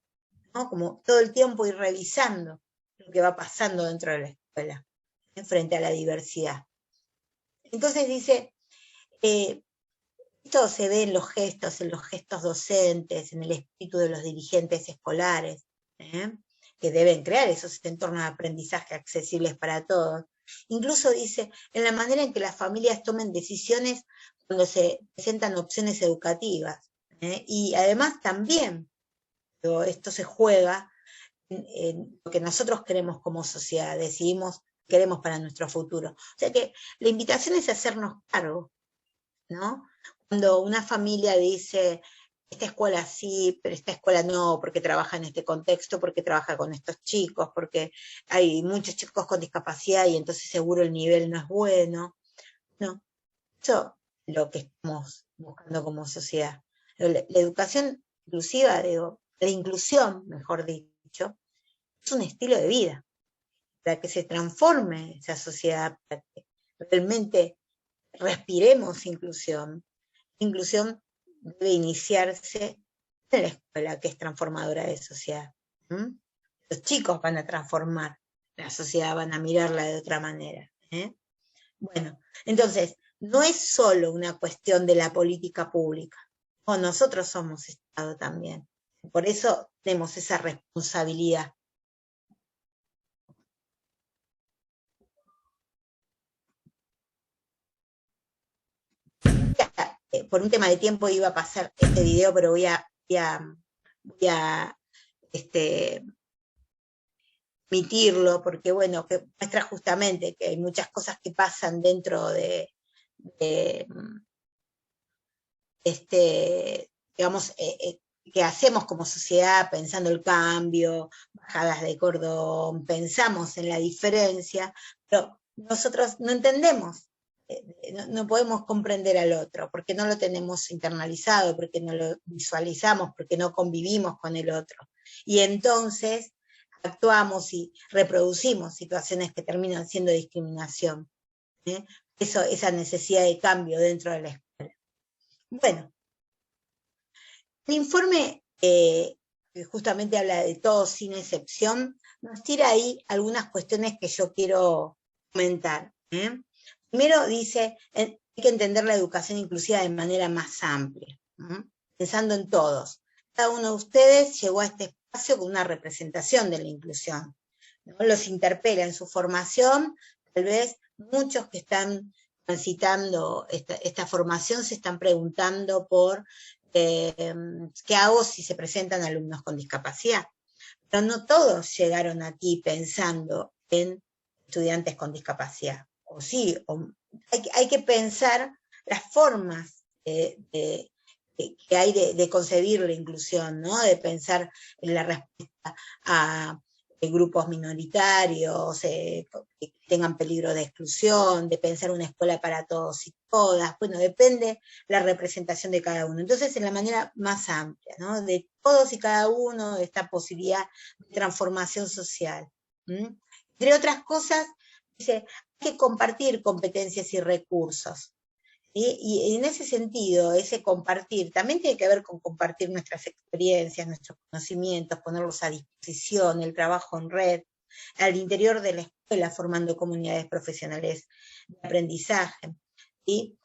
F: ¿no? Como todo el tiempo ir revisando lo que va pasando dentro de la escuela, frente a la diversidad. Entonces dice, esto se ve en los gestos docentes, en el espíritu de los dirigentes escolares, que deben crear esos entornos de aprendizaje accesibles para todos. Incluso dice, en la manera en que las familias tomen decisiones cuando se presentan opciones educativas. Y además también, esto se juega en lo que nosotros queremos como sociedad, decidimos queremos para nuestro futuro. O sea que la invitación es hacernos cargo, ¿no? Cuando una familia dice, esta escuela sí, pero esta escuela no, porque trabaja en este contexto, porque trabaja con estos chicos, porque hay muchos chicos con discapacidad y entonces seguro el nivel no es bueno. No, eso es lo que estamos buscando como sociedad. La educación inclusiva, la inclusión, mejor dicho, es un estilo de vida, para que se transforme esa sociedad, para que realmente respiremos inclusión. Inclusión debe iniciarse en la escuela, que es transformadora de sociedad. Los chicos van a transformar la sociedad, van a mirarla de otra manera. Bueno, entonces, no es solo una cuestión de la política pública, no, nosotros somos Estado también. Por eso tenemos esa responsabilidad. Por un tema de tiempo iba a pasar este video, pero voy a emitirlo, porque bueno, que muestra justamente que hay muchas cosas que pasan dentro de digamos, que hacemos como sociedad pensando el cambio, bajadas de cordón, pensamos en la diferencia, pero nosotros no entendemos, no podemos comprender al otro, porque no lo tenemos internalizado, porque no lo visualizamos, porque no convivimos con el otro. Y entonces actuamos y reproducimos situaciones que terminan siendo discriminación. Esa necesidad de cambio dentro de la escuela. Bueno, el informe, que justamente habla de todos sin excepción, nos tira ahí algunas cuestiones que yo quiero comentar. Primero dice, hay que entender la educación inclusiva de manera más amplia, pensando en todos. Cada uno de ustedes llegó a este espacio con una representación de la inclusión, ¿no? Los interpela en su formación, tal vez muchos que están transitando esta formación se están preguntando por ¿qué hago si se presentan alumnos con discapacidad? Pero no todos llegaron aquí pensando en estudiantes con discapacidad. O sí, hay que pensar las formas que hay de concebir la inclusión, ¿no? De pensar en la respuesta a grupos minoritarios, que tengan peligro de exclusión, de pensar una escuela para todos y todas, bueno, depende la representación de cada uno. Entonces, en la manera más amplia, ¿no? De todos y cada uno, de esta posibilidad de transformación social. Entre otras cosas, dice, hay que compartir competencias y recursos. Y en ese sentido, ese compartir, también tiene que ver con compartir nuestras experiencias, nuestros conocimientos, ponerlos a disposición, el trabajo en red, al interior de la escuela, formando comunidades profesionales de aprendizaje. ¿Sí?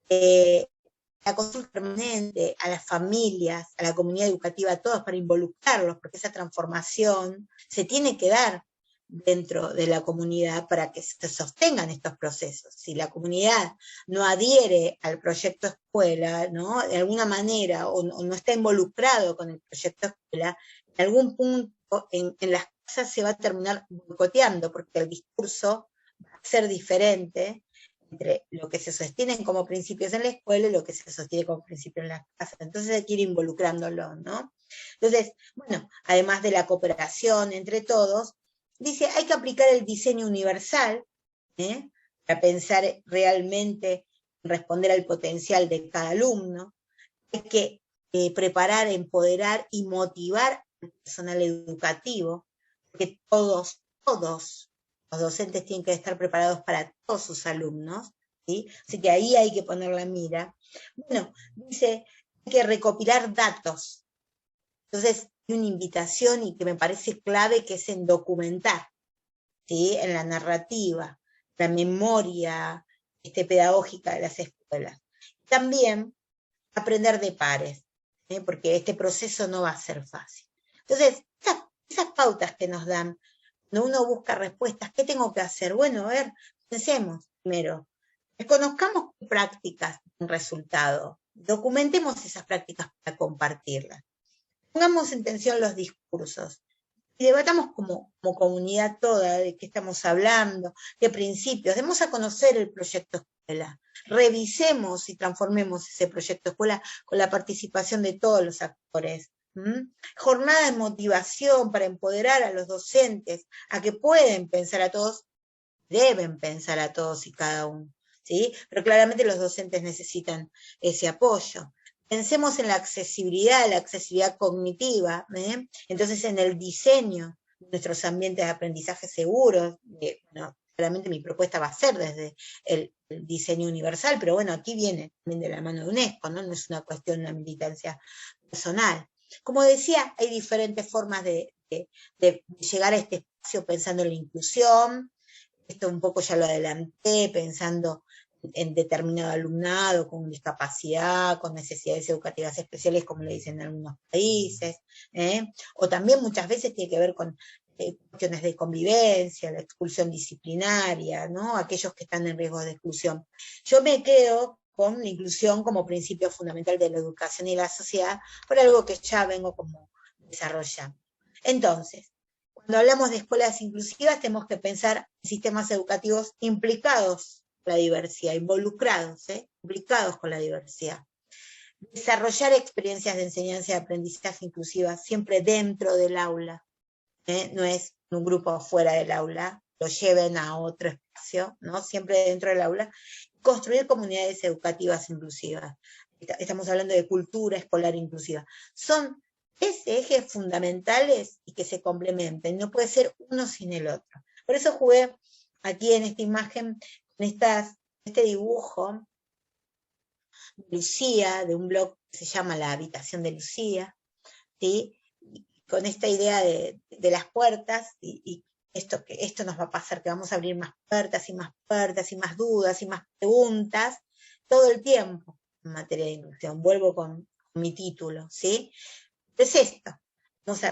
F: La consulta permanente a las familias, a la comunidad educativa, a todos, para involucrarlos, porque esa transformación se tiene que dar dentro de la comunidad para que se sostengan estos procesos. Si la comunidad no adhiere al proyecto escuela, ¿no? De alguna manera, o no está involucrado con el proyecto escuela, en algún punto en las casas se va a terminar boicoteando, porque el discurso va a ser diferente entre lo que se sostienen como principios en la escuela y lo que se sostiene como principios en las casas. Entonces hay que ir involucrándolo, ¿no? Entonces, bueno, además de la cooperación entre todos, dice, hay que aplicar el diseño universal, para pensar realmente en responder al potencial de cada alumno. Hay que preparar, empoderar y motivar al personal educativo, porque todos los docentes tienen que estar preparados para todos sus alumnos, ¿sí? Así que ahí hay que poner la mira. Bueno, dice, hay que recopilar datos. Entonces, una invitación y que me parece clave, que es en documentar, ¿sí? En la narrativa, la memoria pedagógica de las escuelas. También aprender de pares, porque este proceso no va a ser fácil. Entonces, esas pautas que nos dan, cuando uno busca respuestas, ¿qué tengo que hacer? Bueno, a ver, pensemos primero, reconozcamos qué prácticas dan resultado, documentemos esas prácticas para compartirlas. Pongamos en tensión los discursos y debatamos como comunidad toda de qué estamos hablando, qué principios, demos a conocer el proyecto escuela, revisemos y transformemos ese proyecto escuela con la participación de todos los actores. Jornada de motivación para empoderar a los docentes a que pueden pensar a todos, deben pensar a todos y cada uno, ¿sí? Pero claramente los docentes necesitan ese apoyo. Pensemos en la accesibilidad cognitiva, entonces en el diseño de nuestros ambientes de aprendizaje seguros. Bueno, claramente mi propuesta va a ser desde el diseño universal, pero bueno, aquí viene también de la mano de UNESCO, ¿no? No es una cuestión de una militancia personal. Como decía, hay diferentes formas de llegar a este espacio pensando en la inclusión. Esto un poco ya lo adelanté, pensando en determinado alumnado con discapacidad, con necesidades educativas especiales, como le dicen en algunos países, o también muchas veces tiene que ver con cuestiones de convivencia, la expulsión disciplinaria, ¿no? Aquellos que están en riesgo de exclusión. Yo me quedo con la inclusión como principio fundamental de la educación y la sociedad, por algo que ya vengo como desarrollando. Entonces, Cuando hablamos de escuelas inclusivas tenemos que pensar en sistemas educativos implicados con la diversidad, involucrados, implicados con la diversidad. Desarrollar experiencias de enseñanza y aprendizaje inclusivas siempre dentro del aula, no es un grupo fuera del aula, lo lleven a otro espacio, ¿no? Siempre dentro del aula. Construir comunidades educativas inclusivas. Estamos hablando de cultura escolar inclusiva. Son ejes fundamentales y que se complementen, no puede ser uno sin el otro. Por eso jugué aquí en esta imagen, en este dibujo de Lucía, de un blog que se llama La Habitación de Lucía, ¿sí? Con esta idea de las puertas, y esto nos va a pasar, que vamos a abrir más puertas, y más dudas, y más preguntas, todo el tiempo en materia de inclusión. Vuelvo con mi título, ¿sí? Es esto, vamos a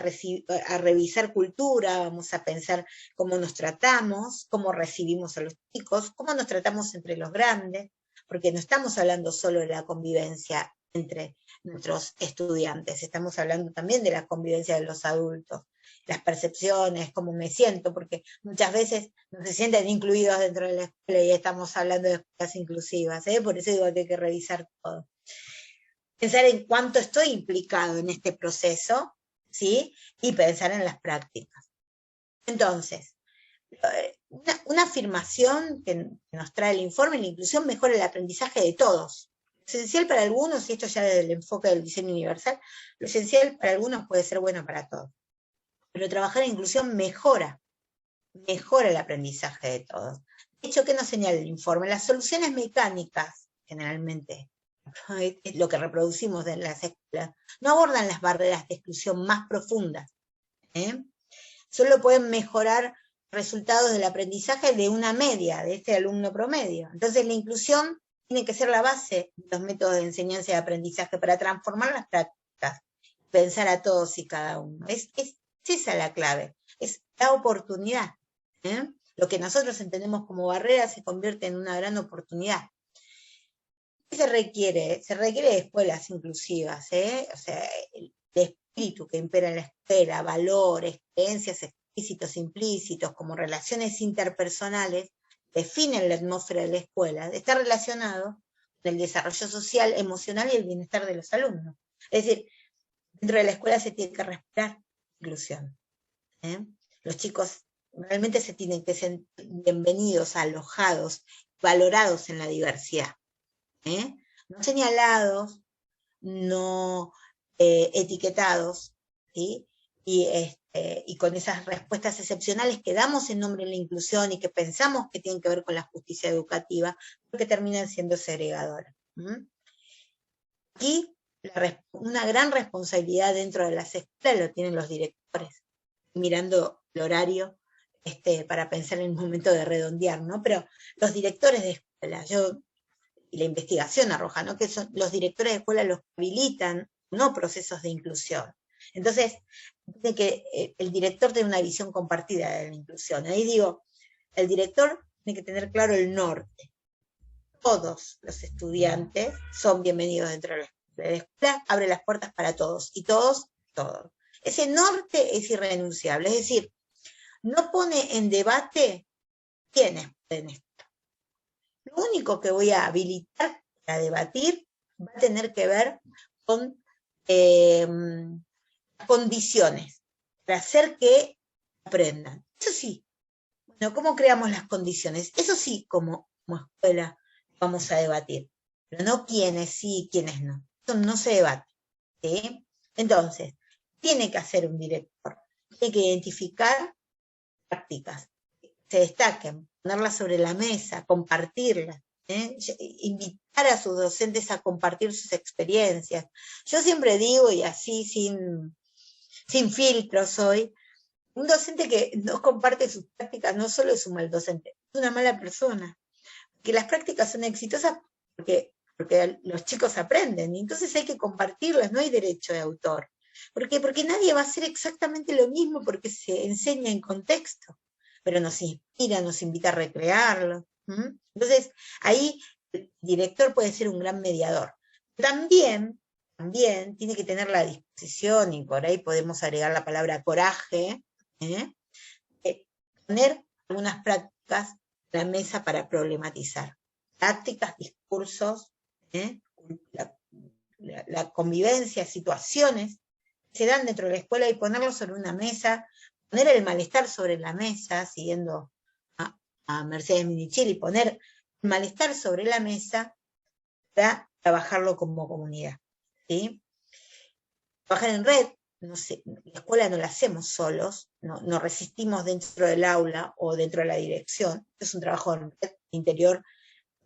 F: revisar cultura, vamos a pensar cómo nos tratamos, cómo recibimos a los chicos, cómo nos tratamos entre los grandes, porque no estamos hablando solo de la convivencia entre nuestros estudiantes, estamos hablando también de la convivencia de los adultos, las percepciones, cómo me siento, porque muchas veces no se sienten incluidos dentro de la escuela y estamos hablando de escuelas inclusivas, por eso digo que hay que revisar todo. Pensar en cuánto estoy implicado en este proceso, ¿sí? Y pensar en las prácticas. Entonces, una afirmación que nos trae el informe: la inclusión mejora el aprendizaje de todos. Lo esencial para algunos, y esto ya desde el enfoque del diseño universal, lo esencial para algunos puede ser bueno para todos. Pero trabajar en inclusión mejora el aprendizaje de todos. De hecho, ¿qué nos señala el informe? Las soluciones mecánicas, generalmente, lo que reproducimos en las escuelas, no abordan las barreras de exclusión más profundas. Solo pueden mejorar resultados del aprendizaje de una media, de este alumno promedio. Entonces la inclusión tiene que ser la base de los métodos de enseñanza y aprendizaje para transformar las prácticas, pensar a todos y cada uno. Es esa la clave, es la oportunidad. Lo que nosotros entendemos como barrera se convierte en una gran oportunidad. ¿Qué se requiere? Se requiere de escuelas inclusivas, o sea, el espíritu que impera en la escuela, valores, creencias explícitos, implícitos, como relaciones interpersonales, definen la atmósfera de la escuela, está relacionado con el desarrollo social, emocional y el bienestar de los alumnos. Es decir, dentro de la escuela se tiene que respirar inclusión. Los chicos realmente se tienen que sentir bienvenidos, alojados, valorados en la diversidad. No señalados, no etiquetados, ¿sí? Y con esas respuestas excepcionales que damos en nombre de la inclusión y que pensamos que tienen que ver con la justicia educativa, porque terminan siendo segregadoras. Aquí una gran responsabilidad dentro de las escuelas lo tienen los directores, mirando el horario para pensar en el momento de redondear, ¿no? Pero los directores de escuelas, y la investigación arroja, ¿no? Que son los directores de escuela los que habilitan, no procesos de inclusión. Entonces, tiene que el director tiene una visión compartida de la inclusión. Ahí digo, el director tiene que tener claro el norte. Todos los estudiantes son bienvenidos dentro de la escuela. La escuela abre las puertas para todos, y todos. Ese norte es irrenunciable, es decir, no pone en debate quiénes pueden estar. Lo único que voy a habilitar para debatir va a tener que ver con condiciones para hacer que aprendan. Eso sí, bueno, ¿cómo creamos las condiciones? Eso sí, como escuela vamos a debatir, pero no quiénes sí y quiénes no. Eso no se debate, ¿sí? Entonces, tiene que hacer un director, tiene que identificar prácticas, se destaquen, ponerlas sobre la mesa, compartirlas, invitar a sus docentes a compartir sus experiencias. Yo siempre digo, y así sin filtros hoy, un docente que no comparte sus prácticas no solo es un mal docente, es una mala persona. Que las prácticas son exitosas porque los chicos aprenden, y entonces hay que compartirlas, no hay derecho de autor. ¿Por qué? Porque nadie va a hacer exactamente lo mismo porque se enseña en contexto, pero nos inspira, nos invita a recrearlo. Entonces, ahí el director puede ser un gran mediador. También tiene que tener la disposición, y por ahí podemos agregar la palabra coraje, poner algunas prácticas en la mesa para problematizar. Prácticas, discursos, la convivencia, situaciones que se dan dentro de la escuela y ponerlos sobre una mesa, poner el malestar sobre la mesa, siguiendo a Mercedes Minichilli, poner el malestar sobre la mesa para trabajarlo como comunidad, ¿sí? Trabajar en red, no sé, la escuela no la hacemos solos, no resistimos dentro del aula o dentro de la dirección, es un trabajo en red interior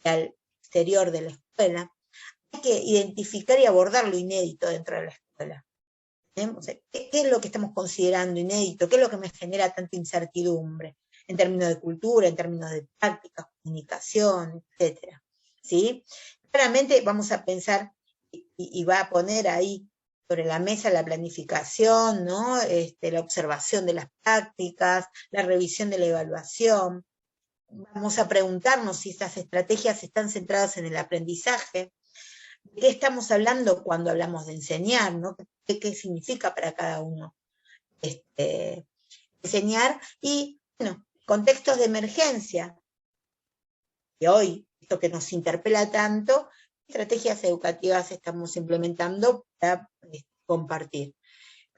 F: y al exterior de la escuela. Hay que identificar y abordar lo inédito dentro de la escuela. O sea, ¿qué es lo que estamos considerando inédito? ¿Qué es lo que me genera tanta incertidumbre? En términos de cultura, en términos de prácticas, comunicación, etc. ¿Sí? Claramente vamos a pensar y va a poner ahí sobre la mesa la planificación, ¿no? La observación de las prácticas, la revisión de la evaluación. Vamos a preguntarnos si estas estrategias están centradas en el aprendizaje. ¿De qué estamos hablando cuando hablamos de enseñar, ¿no? ¿Qué significa para cada uno enseñar? Y, bueno, contextos de emergencia. Y hoy, esto que nos interpela tanto, estrategias educativas estamos implementando para compartir.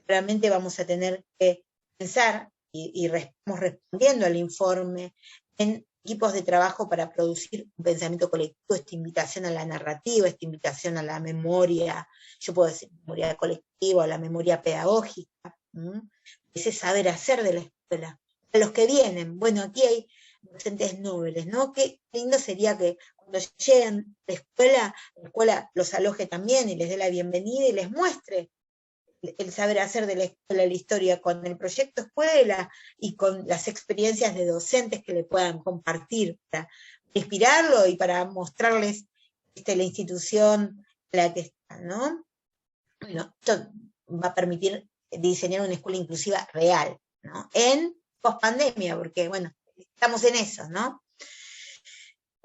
F: Realmente vamos a tener que pensar, y estamos respondiendo al informe, en equipos de trabajo para producir un pensamiento colectivo, esta invitación a la narrativa, esta invitación a la memoria, yo puedo decir memoria colectiva, a la memoria pedagógica, ese saber hacer de la escuela. A los que vienen, bueno, aquí hay docentes nobles, ¿no? Qué lindo sería que cuando lleguen a la escuela los aloje también y les dé la bienvenida y les muestre el saber hacer de la escuela, la historia, con el proyecto escuela y con las experiencias de docentes que le puedan compartir para inspirarlo y para mostrarles la institución en la que están, ¿no? Bueno, esto va a permitir diseñar una escuela inclusiva real, ¿no? En pospandemia, porque, bueno, estamos en eso, ¿no?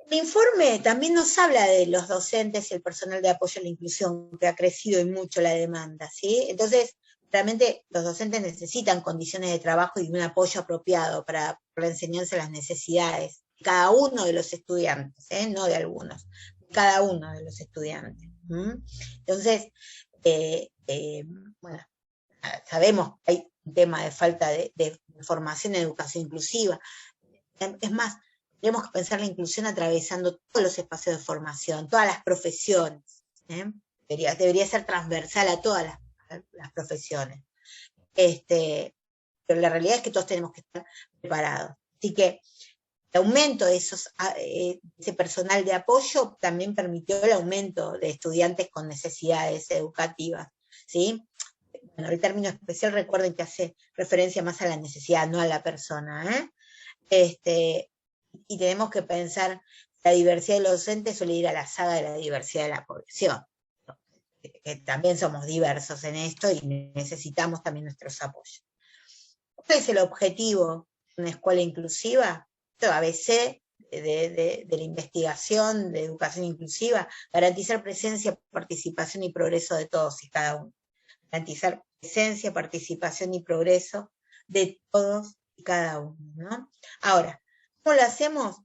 F: El informe también nos habla de los docentes y el personal de apoyo a la inclusión, que ha crecido y mucho la demanda, ¿sí? Entonces, realmente los docentes necesitan condiciones de trabajo y un apoyo apropiado para la enseñanza de las necesidades de cada uno de los estudiantes, no de algunos, de cada uno de los estudiantes. Entonces, bueno, sabemos que hay un tema de falta de formación en educación inclusiva. Es más, tenemos que pensar la inclusión atravesando todos los espacios de formación, todas las profesiones. Debería ser transversal a todas las profesiones. Pero la realidad es que todos tenemos que estar preparados. Así que el aumento de ese personal de apoyo también permitió el aumento de estudiantes con necesidades educativas, ¿sí? Bueno, el término especial, recuerden que hace referencia más a la necesidad, no a la persona, y tenemos que pensar, la diversidad de los docentes suele ir a la saga de la diversidad de la población, que también somos diversos en esto y necesitamos también nuestros apoyos. ¿Cuál es el objetivo de una escuela inclusiva? Esto ABC de la investigación de educación inclusiva, garantizar presencia, participación y progreso de todos y cada uno. Garantizar presencia, participación y progreso de todos y cada uno, ¿no? Ahora, ¿cómo lo hacemos?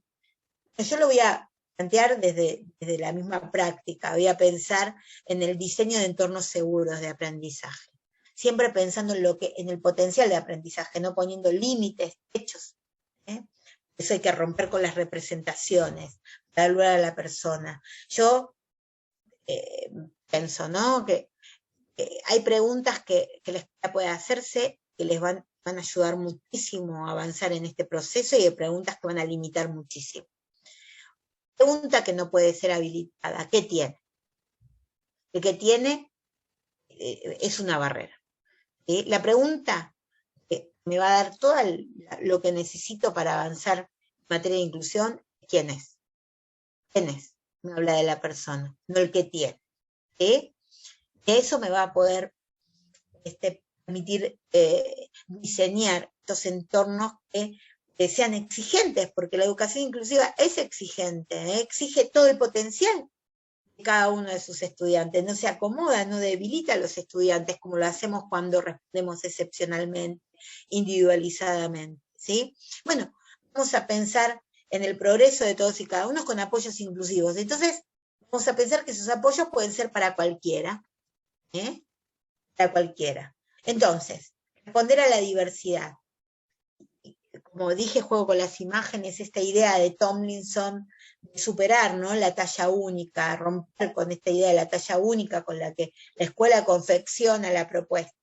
F: Yo lo voy a plantear desde la misma práctica, voy a pensar en el diseño de entornos seguros de aprendizaje, siempre pensando en el potencial de aprendizaje, no poniendo límites, hechos. Eso hay que romper con las representaciones, para evaluar a la persona. Yo pienso, ¿no?, que hay preguntas que la escuela puede hacerse, que les van a ayudar muchísimo a avanzar en este proceso, y hay preguntas que van a limitar muchísimo. Pregunta que no puede ser habilitada, ¿qué tiene? El que tiene es una barrera. ¿Sí? La pregunta que me va a dar todo lo que necesito para avanzar en materia de inclusión, ¿quién es? ¿Quién es? Me habla de la persona, no el que tiene. ¿Sí? Eso me va a poder permitir diseñar estos entornos que sean exigentes, porque la educación inclusiva es exigente, exige todo el potencial de cada uno de sus estudiantes, no se acomoda, no debilita a los estudiantes como lo hacemos cuando respondemos excepcionalmente, individualizadamente, ¿sí? Bueno, vamos a pensar en el progreso de todos y cada uno con apoyos inclusivos. Entonces, vamos a pensar que esos apoyos pueden ser para cualquiera, ¿eh? Para cualquiera. Entonces, responder a la diversidad. Como dije, juego con las imágenes, esta idea de Tomlinson de superar, ¿no?, la talla única, romper con esta idea de la talla única con la que la escuela confecciona la propuesta,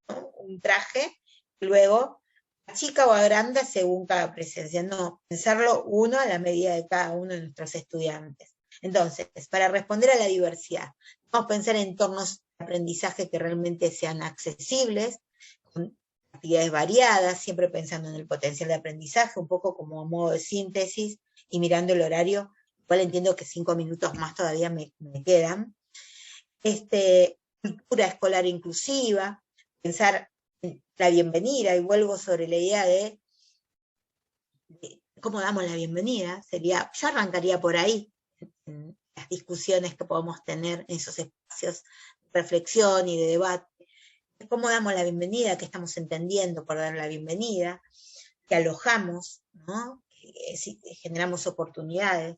F: ¿no? Un traje, y luego chica o agranda según cada presencia, no, pensarlo uno a la medida de cada uno de nuestros estudiantes. Entonces, para responder a la diversidad, vamos a pensar en entornos de aprendizaje que realmente sean accesibles, con actividades variadas, siempre pensando en el potencial de aprendizaje, un poco como a modo de síntesis, y mirando el horario, igual entiendo que 5 minutos más todavía me quedan. Cultura escolar inclusiva, pensar en la bienvenida, y vuelvo sobre la idea de cómo damos la bienvenida, yo arrancaría por ahí, en las discusiones que podemos tener en esos espacios de reflexión y de debate, cómo damos la bienvenida, qué estamos entendiendo por dar la bienvenida, que alojamos, ¿no?, que generamos oportunidades,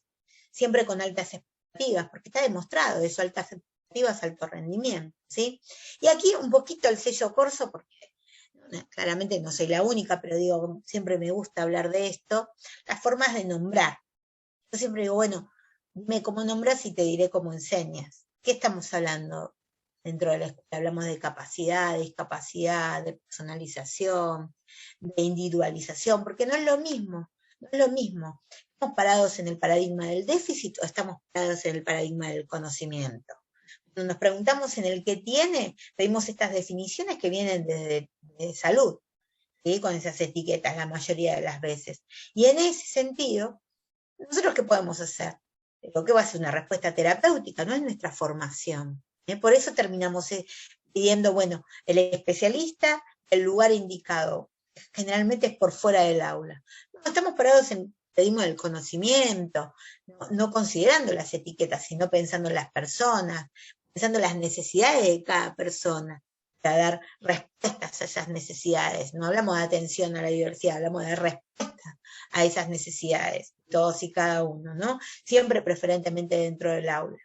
F: siempre con altas expectativas, porque está demostrado eso, altas expectativas, alto rendimiento, ¿sí? Y aquí un poquito el sello Corso, porque claramente no soy la única, pero digo, siempre me gusta hablar de esto, las formas de nombrar. Yo siempre digo, bueno, dime cómo nombras y te diré cómo enseñas. ¿Qué estamos hablando dentro de la escuela? Hablamos de capacidad, de discapacidad, de personalización, de individualización, porque no es lo mismo, no es lo mismo. ¿Estamos parados en el paradigma del déficit o estamos parados en el paradigma del conocimiento? Cuando nos preguntamos en el qué tiene, pedimos estas definiciones que vienen desde salud, ¿sí?, con esas etiquetas la mayoría de las veces. Y en ese sentido, ¿nosotros qué podemos hacer? Lo que va a ser una respuesta terapéutica, no es nuestra formación. Por eso terminamos pidiendo, bueno, el especialista, el lugar indicado. Generalmente es por fuera del aula. No estamos parados en pedimos el conocimiento, no considerando las etiquetas, sino pensando en las personas, pensando en las necesidades de cada persona, para dar respuestas a esas necesidades. No hablamos de atención a la diversidad, hablamos de respuesta a esas necesidades, todos y cada uno, ¿no? Siempre preferentemente dentro del aula.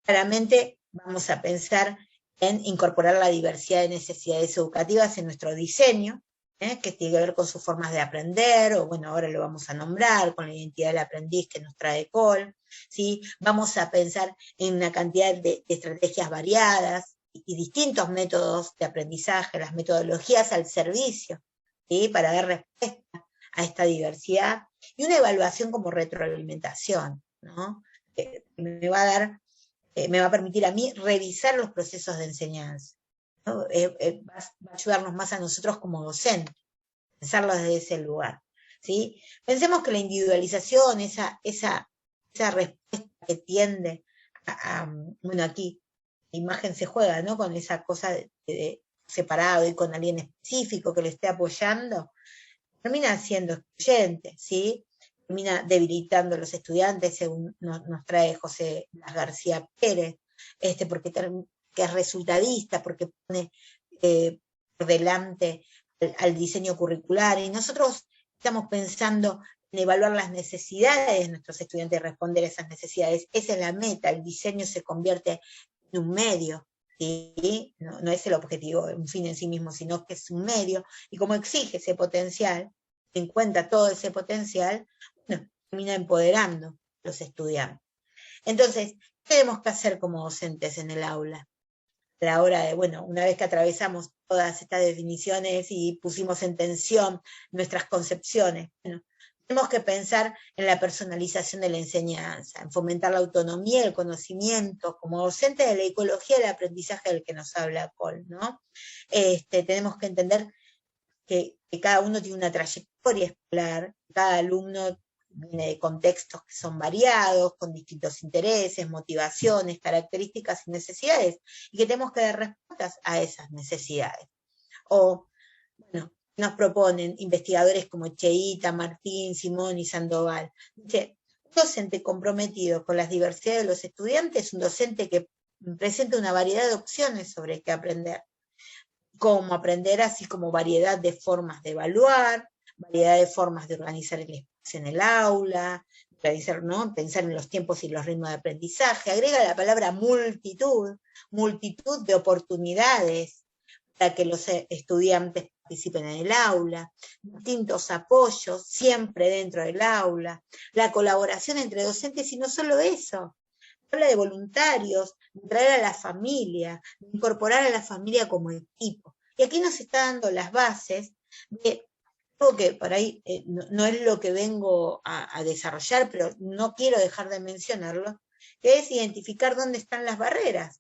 F: Claramente vamos a pensar en incorporar la diversidad de necesidades educativas en nuestro diseño, que tiene que ver con sus formas de aprender, o bueno, ahora lo vamos a nombrar, con la identidad del aprendiz que nos trae Cole, ¿sí? Vamos a pensar en una cantidad de estrategias variadas y distintos métodos de aprendizaje, las metodologías al servicio, ¿sí?, para dar respuesta a esta diversidad, y una evaluación como retroalimentación, ¿no?, me va a permitir a mí revisar los procesos de enseñanza, ¿no? Va a ayudarnos más a nosotros como docentes, pensarlo desde ese lugar, ¿sí? Pensemos que la individualización, esa respuesta que tiende bueno, aquí la imagen se juega, ¿no?, con esa cosa de separado y con alguien específico que le esté apoyando, termina siendo excluyente, ¿sí? Termina debilitando a los estudiantes, según nos trae José García Pérez, porque que es resultadista, porque pone por delante al diseño curricular, y nosotros estamos pensando en evaluar las necesidades de nuestros estudiantes, responder a esas necesidades. Esa es la meta, el diseño se convierte en un medio, ¿sí? No es el objetivo, un fin en sí mismo, sino que es un medio, y como exige ese potencial, en cuenta todo ese potencial, bueno, termina empoderando a los estudiantes. Entonces, ¿qué tenemos que hacer como docentes en el aula? A la hora de, bueno, una vez que atravesamos todas estas definiciones y pusimos en tensión nuestras concepciones, bueno, tenemos que pensar en la personalización de la enseñanza, en fomentar la autonomía, el conocimiento, como docentes de la ecología del aprendizaje del que nos habla Cole, ¿no? Tenemos que entender que cada uno tiene una trayectoria escolar, cada alumno viene de contextos que son variados, con distintos intereses, motivaciones, características y necesidades, y que tenemos que dar respuestas a esas necesidades. O, bueno, nos proponen investigadores como Cheita, Martín, Simón y Sandoval. Dice, un docente comprometido con las diversidades de los estudiantes es un docente que presenta una variedad de opciones sobre qué aprender. cómo aprender, así como variedad de formas de evaluar, variedad de formas de organizar el espacio en el aula, organizar, ¿no? Pensar en los tiempos y los ritmos de aprendizaje. Agrega la palabra multitud, multitud de oportunidades para que los estudiantes participen en el aula, distintos apoyos siempre dentro del aula, la colaboración entre docentes y no solo eso. Habla de voluntarios, de traer a la familia, de incorporar a la familia como equipo. Y aquí nos está dando las bases de algo que por ahí no es lo que vengo a desarrollar, pero no quiero dejar de mencionarlo, que es identificar dónde están las barreras,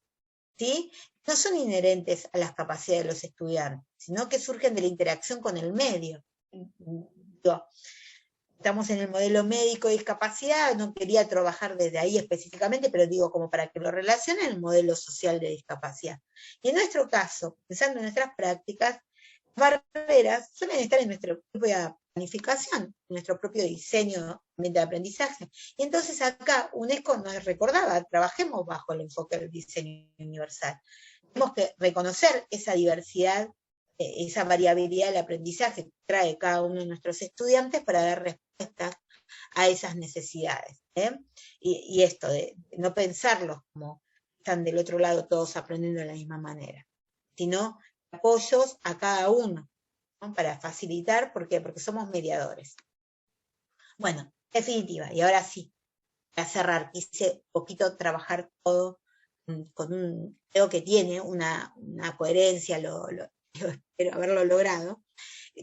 F: ¿sí? No son inherentes a las capacidades de los estudiantes, sino que surgen de la interacción con el medio. Estamos en el modelo médico de discapacidad, no quería trabajar desde ahí específicamente, pero digo como para que lo relacionen el modelo social de discapacidad. Y en nuestro caso, pensando en nuestras prácticas, las barreras suelen estar en nuestra propia planificación, en nuestro propio diseño de aprendizaje. Y entonces acá UNESCO nos recordaba, trabajemos bajo el enfoque del diseño universal. Tenemos que reconocer esa diversidad, esa variabilidad del aprendizaje que trae cada uno de nuestros estudiantes para dar respuestas a esas necesidades. Y esto de no pensarlos como están del otro lado todos aprendiendo de la misma manera, sino apoyos a cada uno, ¿no? Para facilitar, ¿por qué? Porque somos mediadores. Bueno, definitiva, y ahora sí, para cerrar, quise un poquito trabajar todo con creo que tiene una coherencia, espero haberlo logrado,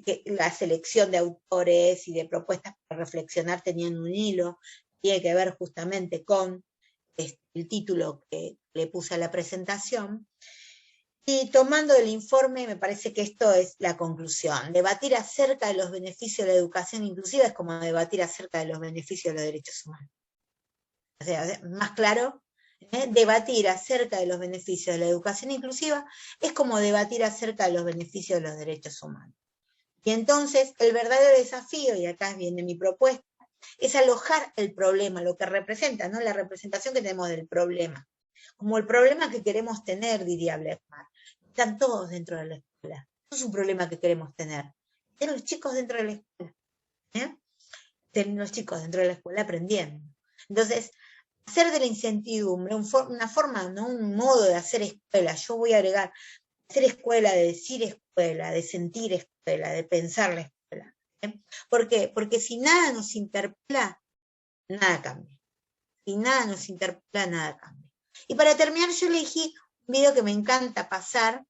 F: que la selección de autores y de propuestas para reflexionar tenían un hilo, tiene que ver justamente con el título que le puse a la presentación, y tomando el informe me parece que esto es la conclusión. Debatir acerca de los beneficios de la educación inclusiva es como debatir acerca de los beneficios de los derechos humanos. O sea, más claro, debatir acerca de los beneficios de la educación inclusiva es como debatir acerca de los beneficios de los derechos humanos. Y entonces el verdadero desafío, y acá viene mi propuesta, es alojar el problema, lo que representa, ¿no? La representación que tenemos del problema, como el problema que queremos tener, diría Blechman. Están todos dentro de la escuela. Eso es un problema que queremos tener. Tener los chicos dentro de la escuela. Tener los chicos dentro de la escuela aprendiendo. Entonces, hacer de la incertidumbre una forma, ¿no? Un modo de hacer escuela. Yo voy a agregar hacer escuela, de decir escuela, de sentir escuela, de pensar la escuela. ¿Por qué? Porque si nada nos interpela, nada cambia. Si nada nos interpela, nada cambia. Y para terminar, yo elegí un video que me encanta pasar,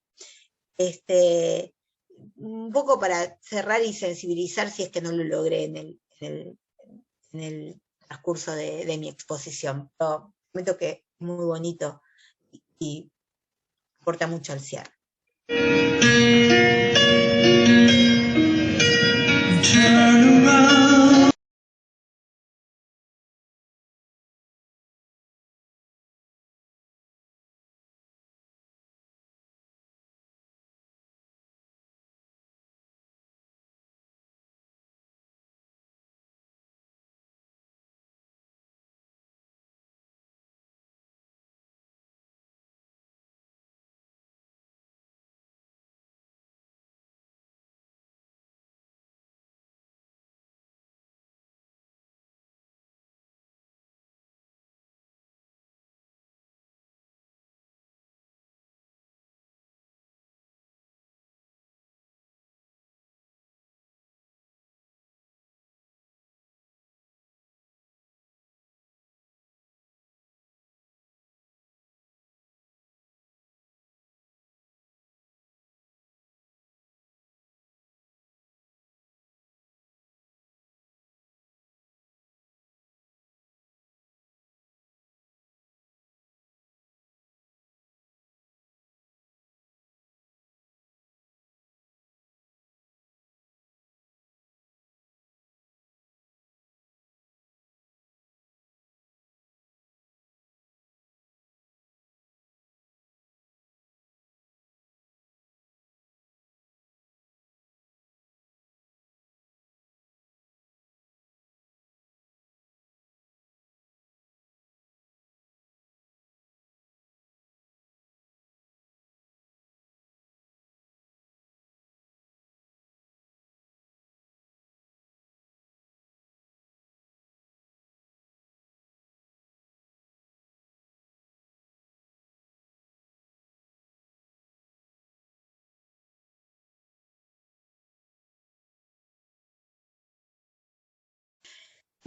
F: un poco para cerrar y sensibilizar, si es que no lo logré en el transcurso de mi exposición. Pero prometo que es muy bonito y aporta mucho al cierre.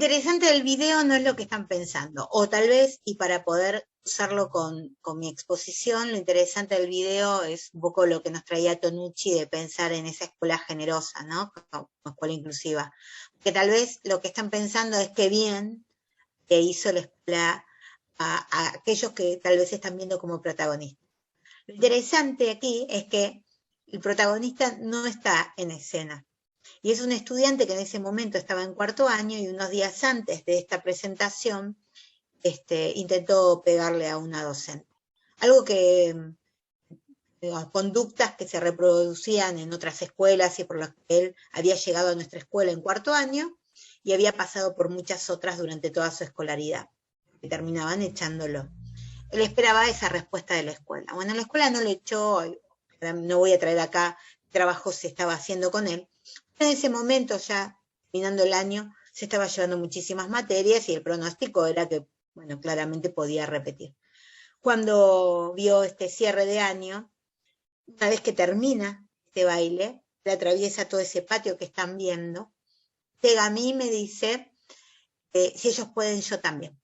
F: Interesante del video no es lo que están pensando, o tal vez, y para poder usarlo con mi exposición, lo interesante del video es un poco lo que nos traía Tonucci de pensar en esa escuela generosa, ¿no? Como escuela inclusiva. Que tal vez lo que están pensando es que bien que hizo la escuela a aquellos que tal vez están viendo como protagonistas. Lo interesante aquí es que el protagonista no está en escena. Y es un estudiante que en ese momento estaba en 4º año y unos días antes de esta presentación intentó pegarle a una docente. Algo que, conductas que se reproducían en otras escuelas y por las que él había llegado a nuestra escuela en 4º año y había pasado por muchas otras durante toda su escolaridad, que terminaban echándolo. Él esperaba esa respuesta de la escuela. Bueno, la escuela no le echó, no voy a traer acá qué trabajo se estaba haciendo con él. En ese momento, ya terminando el año, se estaba llevando muchísimas materias y el pronóstico era que, bueno, claramente podía repetir. Cuando vio este cierre de año, una vez que termina este baile, le atraviesa todo ese patio que están viendo, llega a mí y me dice, si ellos pueden, yo también.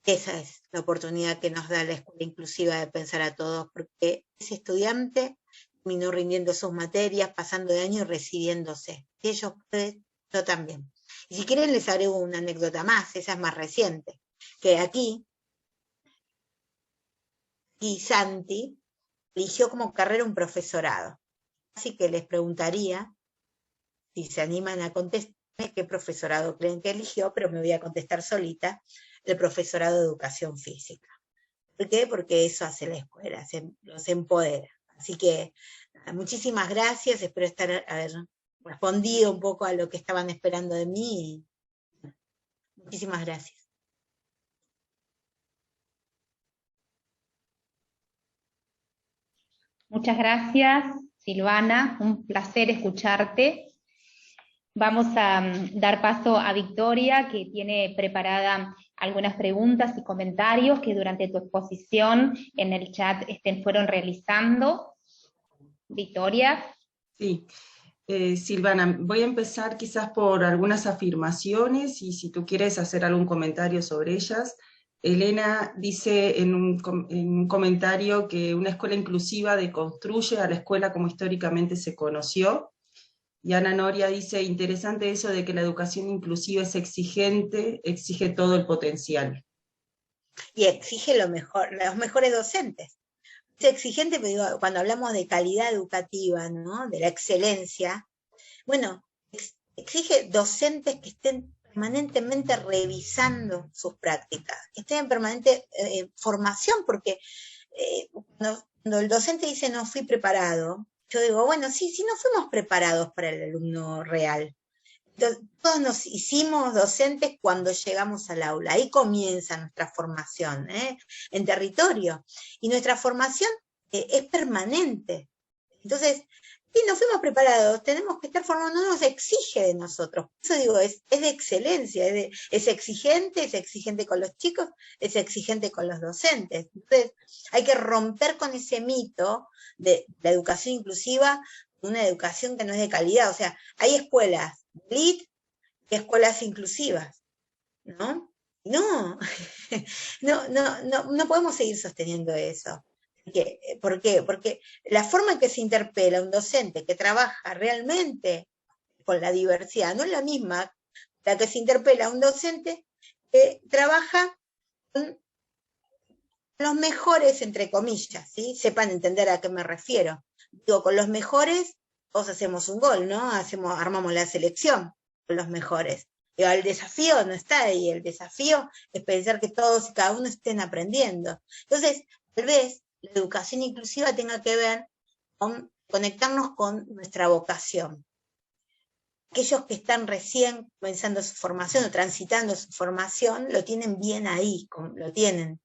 F: Esa es la oportunidad que nos da la escuela inclusiva de pensar a todos, porque ese estudiante terminó rindiendo sus materias, pasando de año y recibiéndose. Si ellos pueden, yo también. Y si quieren les agrego una anécdota más, esa es más reciente, que aquí, y Santi eligió como carrera un profesorado. Así que les preguntaría, si se animan a contestarme, qué profesorado creen que eligió, pero me voy a contestar solita, el profesorado de educación física. ¿Por qué? Porque eso hace la escuela, los empodera. Así que muchísimas gracias, espero haber respondido un poco a lo que estaban esperando de mí. Muchísimas gracias.
A: Muchas gracias, Silvana, un placer escucharte. Vamos a dar paso a Victoria, que tiene preparada algunas preguntas y comentarios que durante tu exposición en el chat fueron realizando. Victoria.
E: Sí, Silvana, voy a empezar quizás por algunas afirmaciones y si tú quieres hacer algún comentario sobre ellas. Elena dice en un comentario que una escuela inclusiva deconstruye a la escuela como históricamente se conoció. Y Ana Noria dice, interesante eso de que la educación inclusiva es exigente, exige todo el potencial.
F: Y exige lo mejor, los mejores docentes. Es exigente, pero digo, cuando hablamos de calidad educativa, ¿no? De la excelencia, bueno, exige docentes que estén permanentemente revisando sus prácticas, que estén en permanente formación, porque cuando el docente dice no fui preparado, yo digo, bueno, sí, no fuimos preparados para el alumno real. Entonces, todos nos hicimos docentes cuando llegamos al aula. Ahí comienza nuestra formación, en territorio. Y nuestra formación es permanente. Entonces, si no fuimos preparados, tenemos que estar formados, no nos exige de nosotros. Por eso digo, es de excelencia, es exigente con los chicos, es exigente con los docentes. Entonces, hay que romper con ese mito de la educación inclusiva, una educación que no es de calidad. O sea, hay escuelas elite y escuelas inclusivas, ¿no? No podemos seguir sosteniendo eso. ¿Por qué? Porque la forma en que se interpela a un docente que trabaja realmente con la diversidad no es la misma la que se interpela a un docente que trabaja con los mejores, entre comillas, ¿sí? Sepan entender a qué me refiero. Digo, con los mejores, todos hacemos un gol, ¿no? Armamos la selección con los mejores. Pero el desafío no está ahí, el desafío es pensar que todos y cada uno estén aprendiendo. Entonces, tal vez la educación inclusiva tenga que ver con conectarnos con nuestra vocación. Aquellos que están recién comenzando su formación o transitando su formación, lo tienen bien ahí, lo tienen.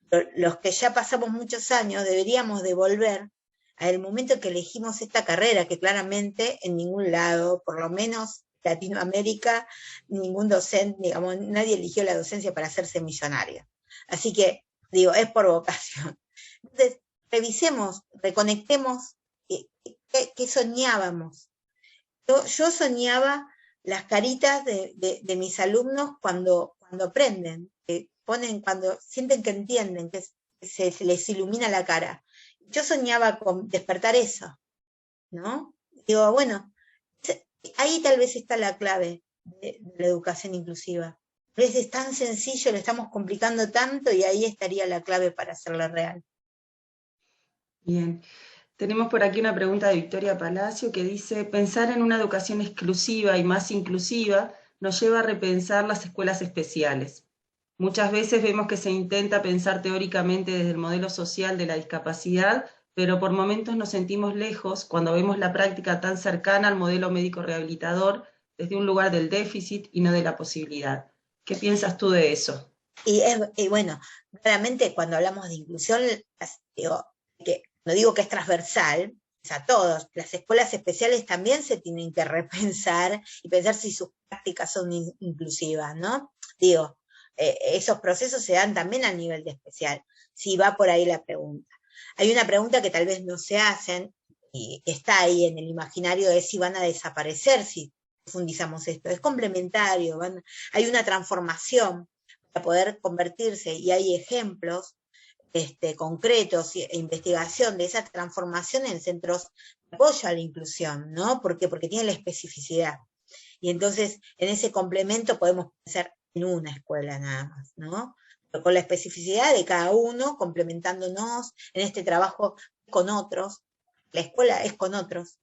F: Pero los que ya pasamos muchos años deberíamos de volver al momento en que elegimos esta carrera, que claramente en ningún lado, por lo menos Latinoamérica, ningún docente, digamos, nadie eligió la docencia para hacerse millonario. Así que, digo, es por vocación. Entonces, revisemos, reconectemos qué soñábamos. Yo soñaba las caritas de mis alumnos cuando aprenden, cuando sienten que entienden, que se les ilumina la cara. Yo soñaba con despertar eso, ¿no? Digo, bueno, ahí tal vez está la clave de la educación inclusiva. A veces es tan sencillo, lo estamos complicando tanto y ahí estaría la clave para hacerla real.
E: Bien. Tenemos por aquí una pregunta de Victoria Palacio que dice, pensar en una educación exclusiva y más inclusiva nos lleva a repensar las escuelas especiales. Muchas veces vemos que se intenta pensar teóricamente desde el modelo social de la discapacidad, pero por momentos nos sentimos lejos cuando vemos la práctica tan cercana al modelo médico rehabilitador desde un lugar del déficit y no de la posibilidad. ¿Qué piensas tú de eso?
F: Y bueno, claramente cuando hablamos de inclusión, no digo que es transversal, es a todos. Las escuelas especiales también se tienen que repensar y pensar si sus prácticas son inclusivas, ¿no? Digo, esos procesos se dan también a nivel de especial, si va por ahí la pregunta. Hay una pregunta que tal vez no se hacen, y que está ahí en el imaginario, es si van a desaparecer si profundizamos esto. Es complementario, hay una transformación para poder convertirse, y hay ejemplos concretos e investigación de esa transformación en centros de apoyo a la inclusión, ¿no? ¿Por qué? Porque tiene la especificidad. Y entonces, en ese complemento podemos pensar en una escuela nada más, ¿no? Pero con la especificidad de cada uno, complementándonos en este trabajo con otros. La escuela es con otros.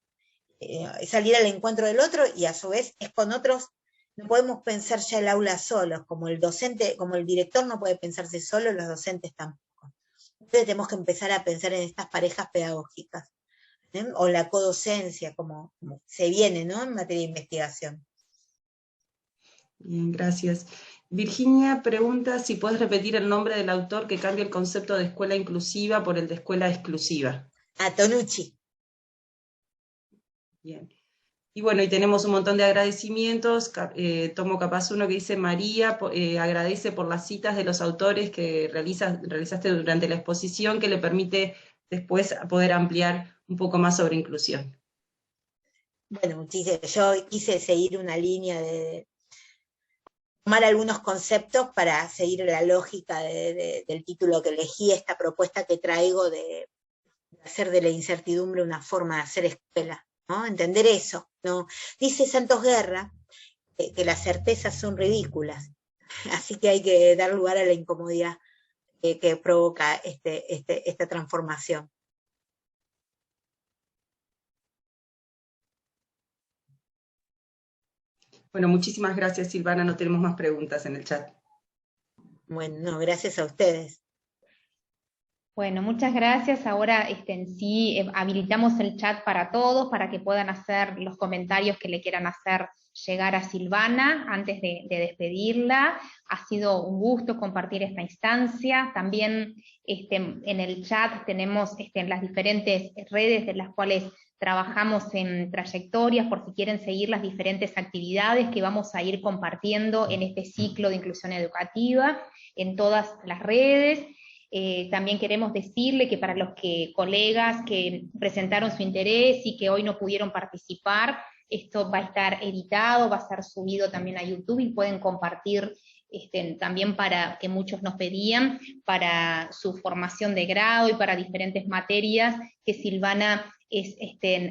F: Es salir al encuentro del otro y a su vez es con otros. No podemos pensar ya el aula solos, como el docente, como el director no puede pensarse solo, los docentes tampoco. Entonces tenemos que empezar a pensar en estas parejas pedagógicas, ¿eh? O la codocencia, como se viene, ¿no? En materia de investigación.
E: Bien, gracias. Virginia pregunta si puedes repetir el nombre del autor que cambia el concepto de escuela inclusiva por el de escuela exclusiva.
F: Tonucci.
E: Bien. Y bueno, y tenemos un montón de agradecimientos. Tomo capaz uno que dice María, agradece por las citas de los autores que realizaste durante la exposición, que le permite después poder ampliar un poco más sobre inclusión.
F: Bueno, yo quise seguir una línea de tomar algunos conceptos para seguir la lógica del título que elegí, esta propuesta que traigo de hacer de la incertidumbre una forma de hacer escuela, ¿no? Entender eso, ¿no? Dice Santos Guerra que las certezas son ridículas, así que hay que dar lugar a la incomodidad que provoca esta transformación.
E: Bueno, muchísimas gracias, Silvana, no tenemos más preguntas en el chat.
F: Bueno, no, gracias a ustedes.
A: Bueno, muchas gracias. Ahora en sí habilitamos el chat para todos, para que puedan hacer los comentarios que le quieran hacer llegar a Silvana antes de despedirla. Ha sido un gusto compartir esta instancia. También en el chat tenemos las diferentes redes de las cuales trabajamos en trayectorias, por si quieren seguir las diferentes actividades que vamos a ir compartiendo en este ciclo de inclusión educativa, en todas las redes. También queremos decirle que para los colegas que presentaron su interés y que hoy no pudieron participar, esto va a estar editado, va a ser subido también a YouTube y pueden compartir también para que muchos nos pedían, para su formación de grado y para diferentes materias, que Silvana es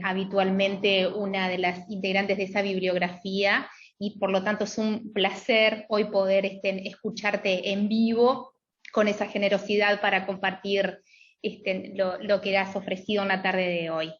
A: habitualmente una de las integrantes de esa bibliografía, y por lo tanto es un placer hoy poder escucharte en vivo, con esa generosidad para compartir lo que has ofrecido en la tarde de hoy.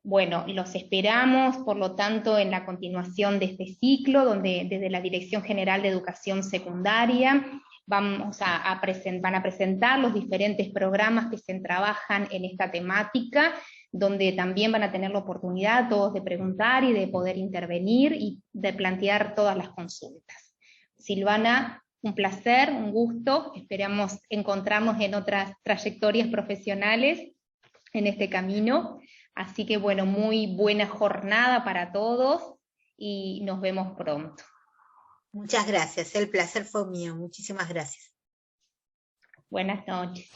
A: Bueno, los esperamos, por lo tanto, en la continuación de este ciclo, donde desde la Dirección General de Educación Secundaria van a presentar los diferentes programas que se trabajan en esta temática, donde también van a tener la oportunidad todos de preguntar y de poder intervenir y de plantear todas las consultas. Silvana, un placer, un gusto, esperamos encontrarnos en otras trayectorias profesionales en este camino, así que bueno, muy buena jornada para todos y nos vemos pronto.
F: Muchas gracias, el placer fue mío, muchísimas gracias.
A: Buenas noches.